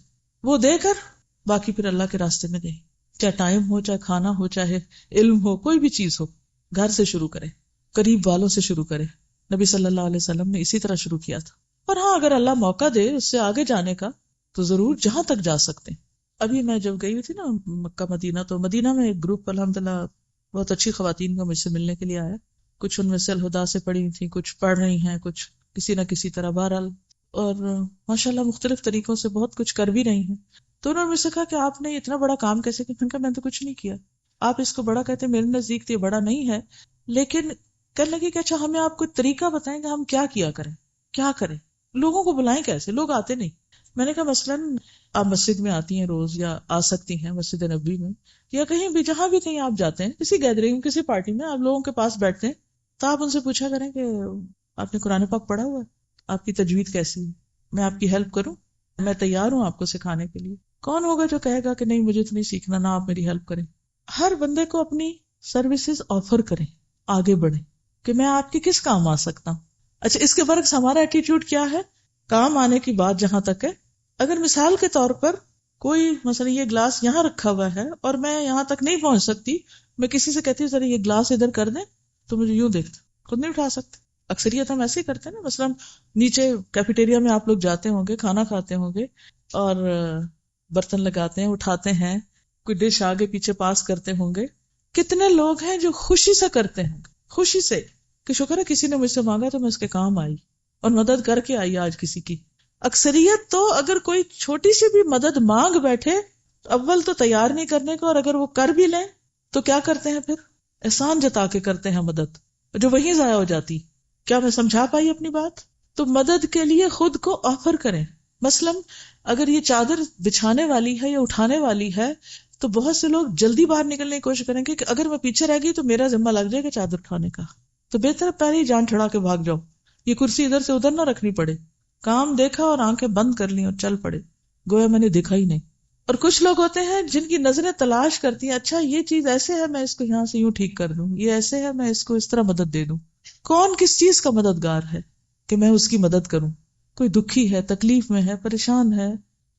وہ دے کر باقی پھر اللہ کے راستے میں دیں. چاہے ٹائم ہو، چاہے کھانا ہو، چاہے علم ہو، کوئی بھی چیز ہو، گھر سے شروع کریں، قریب والوں سے شروع کریں. نبی صلی اللہ علیہ وسلم نے اسی طرح شروع کیا تھا. اور ہاں اگر اللہ موقع دے اس سے آگے جانے کا تو ضرور جہاں تک جا سکتے ہیں. ابھی میں جب گئی ہوئی تھی نا مکہ مدینہ، تو مدینہ میں ایک گروپ الحمدللہ بہت اچھی خواتین کا مجھ سے ملنے کے لیے آیا. کچھ ان میں سے الہدا سے پڑھی تھیں، کچھ پڑھ رہی ہیں، کچھ کسی نہ کسی طرح، بہرحال، اور ماشاءاللہ مختلف طریقوں سے بہت کچھ کر بھی رہی ہیں. تو انہوں نے مجھ سے کہا کہ آپ نے اتنا بڑا کام کیسے کیا؟ میں نے کہا میں نے تو کچھ نہیں کیا. آپ اس کو بڑا کہتے ہیں، میرے نزدیک تو یہ بڑا نہیں ہے، لیکن کہنے لگے کہ اچھا ہمیں آپ کو طریقہ بتائیں کہ ہم کیا کیا کریں، کیا کریں، لوگوں کو بلائیں کیسے، لوگ آتے نہیں. میں نے کہا مثلاً آپ مسجد میں آتی ہیں روز، یا آ سکتی ہیں مسجد نبوی میں، یا کہیں بھی جہاں بھی کہیں آپ جاتے ہیں، کسی گیدرنگ کسی پارٹی میں آپ لوگوں کے پاس بیٹھتے ہیں، تو آپ ان سے پوچھا کریں کہ آپ نے قرآن پاک پڑھا ہوا ہے، آپ کی تجوید کیسی ہے، میں آپ کی ہیلپ کروں، میں تیار ہوں آپ کو سکھانے کے لیے. کون ہوگا جو کہے گا کہ نہیں مجھے تو نہیں سیکھنا، نہ آپ میری ہیلپ کریں. ہر بندے کو اپنی سروسز آفر کریں، آگے بڑھیں کہ میں آپ کے کس کام آ سکتا ہوں. اچھا اس کے برعکس ہمارا ایٹیٹیوڈ کیا ہے؟ کام آنے کی بات جہاں تک ہے، اگر مثال کے طور پر کوئی مثلا یہ گلاس یہاں رکھا ہوا ہے اور میں یہاں تک نہیں پہنچ سکتی، میں کسی سے کہتی ہوں ذرا یہ گلاس ادھر کر دیں، تو مجھے یوں دیکھتے خود نہیں اٹھا سکتے. اکثریت ہم ایسے ہی کرتے ہیں نا. مثلا نیچے کیفیٹیریا میں آپ لوگ جاتے ہوں گے، کھانا کھاتے ہوں گے اور برتن لگاتے ہیں، اٹھاتے ہیں، کوئی ڈش آگے پیچھے پاس کرتے ہوں گے. کتنے لوگ ہیں جو خوشی سے کرتے ہیں، خوشی سے کہ شکر ہے کسی نے مجھ سے مانگا تو میں اس کے کام آئی اور مدد کر کے آئی آج کسی کی. اکثریت تو اگر کوئی چھوٹی سی بھی مدد مانگ بیٹھے تو اول تو تیار نہیں کرنے کو، اور اگر وہ کر بھی لیں تو کیا کرتے ہیں، پھر احسان جتا کے کرتے ہیں مدد، جو وہیں ضائع ہو جاتی. کیا میں سمجھا پائی اپنی بات؟ تو مدد کے لیے خود کو آفر کریں. مثلا اگر یہ چادر بچھانے والی ہے یا اٹھانے والی ہے تو بہت سے لوگ جلدی باہر نکلنے کی کوشش کریں گے کہ اگر میں پیچھے رہ گئی تو میرا ذمہ لگ جائے گا چادر اٹھانے کا، تو بہتر پہلے ہی جان چھڑا کے بھاگ جاؤ، یہ کرسی ادھر سے ادھر نہ رکھنی پڑے. کام دیکھا اور آنکھیں بند کر لی اور چل پڑے گویا میں نے دیکھا ہی نہیں. اور کچھ لوگ ہوتے ہیں جن کی نظریں تلاش کرتی ہیں، اچھا یہ چیز ایسے ہے میں اس کو یہاں سے یوں ٹھیک کر دوں، یہ ایسے ہے میں اس کو اس طرح مدد دے دوں. کون کس چیز کا مددگار ہے کہ میں اس کی مدد کروں؟ کوئی دکھی ہے، تکلیف میں ہے، پریشان ہے،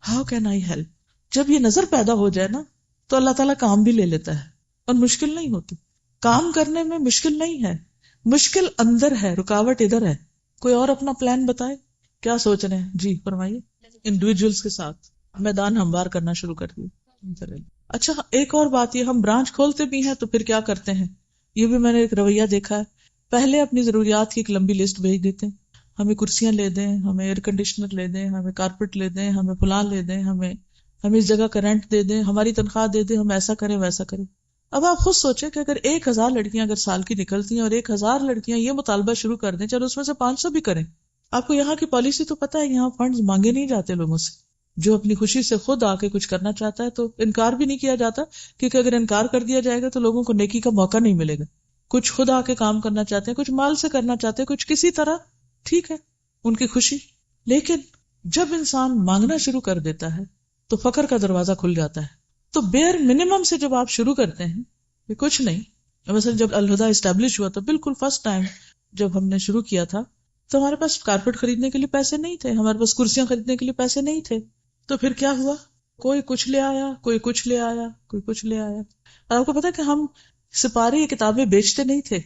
ہاؤ کین آئی ہیلپ. جب یہ نظر پیدا ہو جائے نا تو اللہ تعالیٰ کام بھی لے لیتا ہے اور مشکل نہیں ہوتی. کام کرنے میں مشکل نہیں ہے، مشکل اندر ہے، رکاوٹ ادھر ہے. کوئی اور اپنا پلان بتائے، کیا سوچ رہے ہیں؟ جی فرمائیے. انڈیویجولز کے ساتھ میدان ہموار کرنا شروع کر دیا. اچھا ایک اور بات، یہ ہم برانچ کھولتے بھی ہیں تو پھر کیا کرتے ہیں، یہ بھی میں نے ایک رویہ دیکھا ہے. پہلے اپنی ضروریات کی ایک لمبی لسٹ بھیج دیتے ہیں، ہمیں کرسیاں لے دیں، ہمیں ایئر کنڈیشنر لے دیں، ہمیں کارپیٹ لے دیں، ہمیں فلان لے دیں، ہمیں اس جگہ کا رینٹ دے دیں، ہماری تنخواہ دے دیں، ہم ایسا کریں ویسا کریں. اب آپ خود سوچیں کہ اگر 1000 لڑکیاں اگر سال کی نکلتی ہیں اور 1000 لڑکیاں یہ مطالبہ شروع کر دیں، چلو اس میں سے 500 بھی کریں. آپ کو یہاں کی پالیسی تو پتہ ہے، یہاں فنڈز مانگے نہیں جاتے لوگوں سے. جو اپنی خوشی سے خود آ کے کچھ کرنا چاہتا ہے تو انکار بھی نہیں کیا جاتا، کیونکہ اگر انکار کر دیا جائے گا تو لوگوں کو نیکی کا موقع نہیں ملے گا. کچھ خود آ کے کام کرنا چاہتے ہیں، کچھ مال سے کرنا چاہتے ہیں، کچھ کسی طرح، ٹھیک ہے ان کی خوشی. لیکن جب انسان مانگنا شروع کر دیتا ہے تو فقر کا دروازہ کھل جاتا ہے. تو بیئر منیمم سے جب آپ شروع کرتے ہیں کہ کچھ نہیں، مثلا جب الہدیٰ اسٹیبلش ہوا تو بالکل فرسٹ ٹائم جب ہم نے شروع کیا تھا تو ہمارے پاس کارپیٹ خریدنے کے لیے پیسے نہیں تھے، ہمارے پاس کرسیاں خریدنے کے لیے پیسے نہیں تھے. تو پھر کیا ہوا، کوئی کچھ لے آیا، کوئی کچھ لے آیا، کوئی کچھ لے آیا. اور آپ کو پتا کہ ہم سپارے، یہ کتابیں بیچتے نہیں تھے.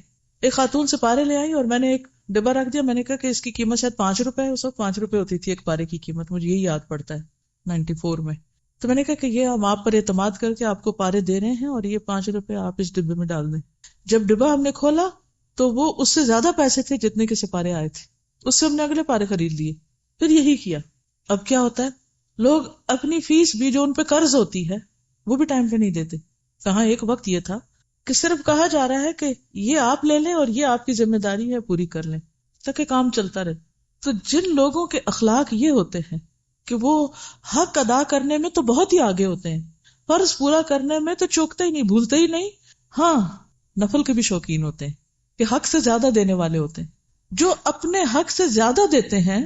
ایک خاتون سپارے لے آئی اور میں نے ایک ڈبہ رکھ دیا، میں نے کہا کہ اس کی قیمت شاید 5 روپے، اس وقت 5 روپے ہوتی تھی ایک پارے کی قیمت، مجھے یہی یاد پڑتا ہے 94 میں. تو میں نے کہا کہ یہ ہم آپ پر اعتماد کر کے آپ کو پارے دے رہے ہیں اور یہ 5 روپے آپ اس ڈبے میں ڈال دیں. جب ڈبہ ہم نے کھولا تو وہ اس سے زیادہ پیسے تھے جتنے کے سپارے آئے تھے، اس سے ہم نے اگلے پارے خرید لیے. پھر یہی کیا. اب کیا ہوتا ہے، لوگ اپنی فیس بھی جو ان پہ قرض ہوتی ہے وہ بھی ٹائم پہ نہیں دیتے. کہاں ایک وقت یہ تھا کہ صرف کہا جا رہا ہے کہ یہ آپ لے لیں اور یہ آپ کی ذمہ داری ہے پوری کر لیں تاکہ کام چلتا رہے. تو جن لوگوں کے اخلاق یہ ہوتے ہیں کہ وہ حق ادا کرنے میں تو بہت ہی آگے ہوتے ہیں، فرض پورا کرنے میں تو چوکتے ہی نہیں، بھولتے ہی نہیں، ہاں نفل کے بھی شوقین ہوتے ہیں کہ حق سے زیادہ دینے والے ہوتے ہیں. جو اپنے حق سے زیادہ دیتے ہیں،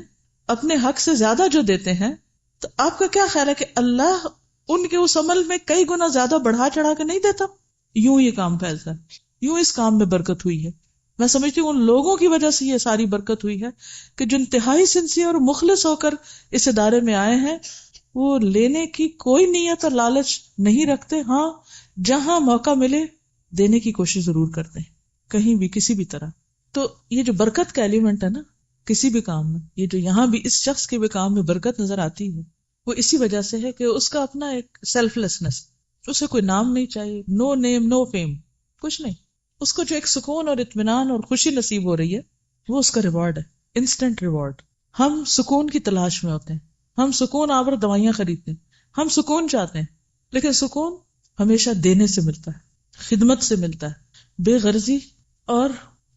اپنے حق سے زیادہ جو دیتے ہیں، تو آپ کا کیا خیال ہے کہ اللہ ان کے اس عمل میں کئی گنا زیادہ بڑھا چڑھا کے نہیں دیتا؟ یوں یہ کام پھیلتا ہے، یوں اس کام میں برکت ہوئی ہے. میں سمجھتی ہوں ان لوگوں کی وجہ سے یہ ساری برکت ہوئی ہے کہ جو انتہائی سنسیئر اور مخلص ہو کر اس ادارے میں آئے ہیں، وہ لینے کی کوئی نیت اور لالچ نہیں رکھتے. ہاں جہاں موقع ملے دینے کی کوشش ضرور کرتے ہیں، کہیں بھی کسی بھی طرح. تو یہ جو برکت کا ایلیمنٹ ہے نا کسی بھی کام میں، یہ جو یہاں بھی اس شخص کے بھی کام میں برکت نظر آتی ہے، وہ اسی وجہ سے ہے کہ اس کا اپنا ایک سیلف لیسنس، اسے کوئی نام نہیں چاہیے، نو نیم نو فیم، کچھ نہیں. اس کو جو ایک سکون اور اطمینان اور خوشی نصیب ہو رہی ہے وہ اس کا ریوارڈ ہے، انسٹنٹ ریوارڈ. ہم سکون کی تلاش میں ہوتے ہیں، ہم سکون آور دوائیاں خریدتے ہیں، ہم سکون چاہتے ہیں، لیکن سکون ہمیشہ دینے سے ملتا ہے. خدمت سے ملتا ہے، بے غرضی اور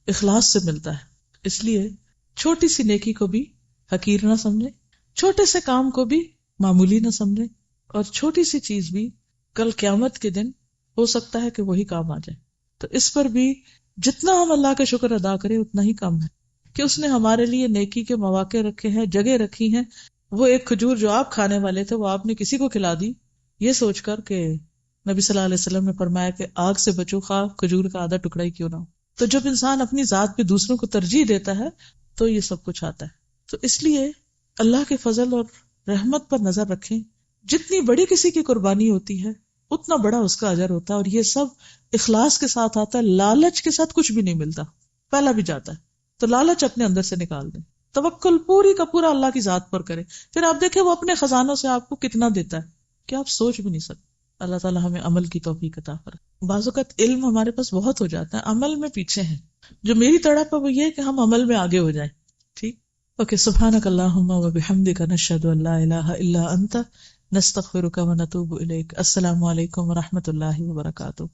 اخلاص سے ملتا ہے. اس لیے چھوٹی سی نیکی کو بھی حقیر نہ سمجھے، چھوٹے سے کام کو بھی معمولی نہ سمجھے، اور چھوٹی سی چیز بھی کل قیامت کے دن ہو سکتا ہے کہ وہی کام آ جائے. تو اس پر بھی جتنا ہم اللہ کا شکر ادا کریں اتنا ہی کم ہے کہ اس نے ہمارے لیے نیکی کے مواقع رکھے ہیں، جگہ رکھی ہیں. وہ ایک کھجور جو آپ کھانے والے تھے وہ آپ نے کسی کو کھلا دی، یہ سوچ کر کہ نبی صلی اللہ علیہ وسلم نے فرمایا کہ آگ سے بچو خواہ کھجور کا آدھا ٹکڑا ہی کیوں نہ ہو. تو جب انسان اپنی ذات پہ دوسروں کو ترجیح دیتا ہے تو یہ سب کچھ آتا ہے. تو اس لیے اللہ کے فضل اور رحمت پر نظر رکھیں. جتنی بڑی کسی کی قربانی ہوتی ہے اتنا بڑا اس کا اجر ہوتا ہے، اور یہ سب اخلاص کے ساتھ آتا ہے. لالچ کے ساتھ کچھ بھی نہیں ملتا، پہلا بھی جاتا ہے. تو لالچ اپنے اندر سے نکال دیں، توکل پوری کا پورا اللہ کی ذات پر کریں. پھر آپ دیکھیں وہ اپنے خزانوں سے آپ کو کتنا دیتا ہے کہ آپ سوچ بھی نہیں سکتے. اللہ تعالیٰ ہمیں عمل کی توفیق عطا فرمائے. بعض اوقات علم ہمارے پاس بہت ہو جاتا ہے، عمل میں پیچھے ہیں. جو میری تڑپ ہے وہ یہ کہ ہم عمل میں آگے ہو جائیں. ٹھیک، اوکے. سبحانک اللہم و بحمدک، نشہد ان لا الہ الا انت، نستغفرک و نتوب الیک. السلام علیکم و رحمۃ اللہ وبرکاتہ.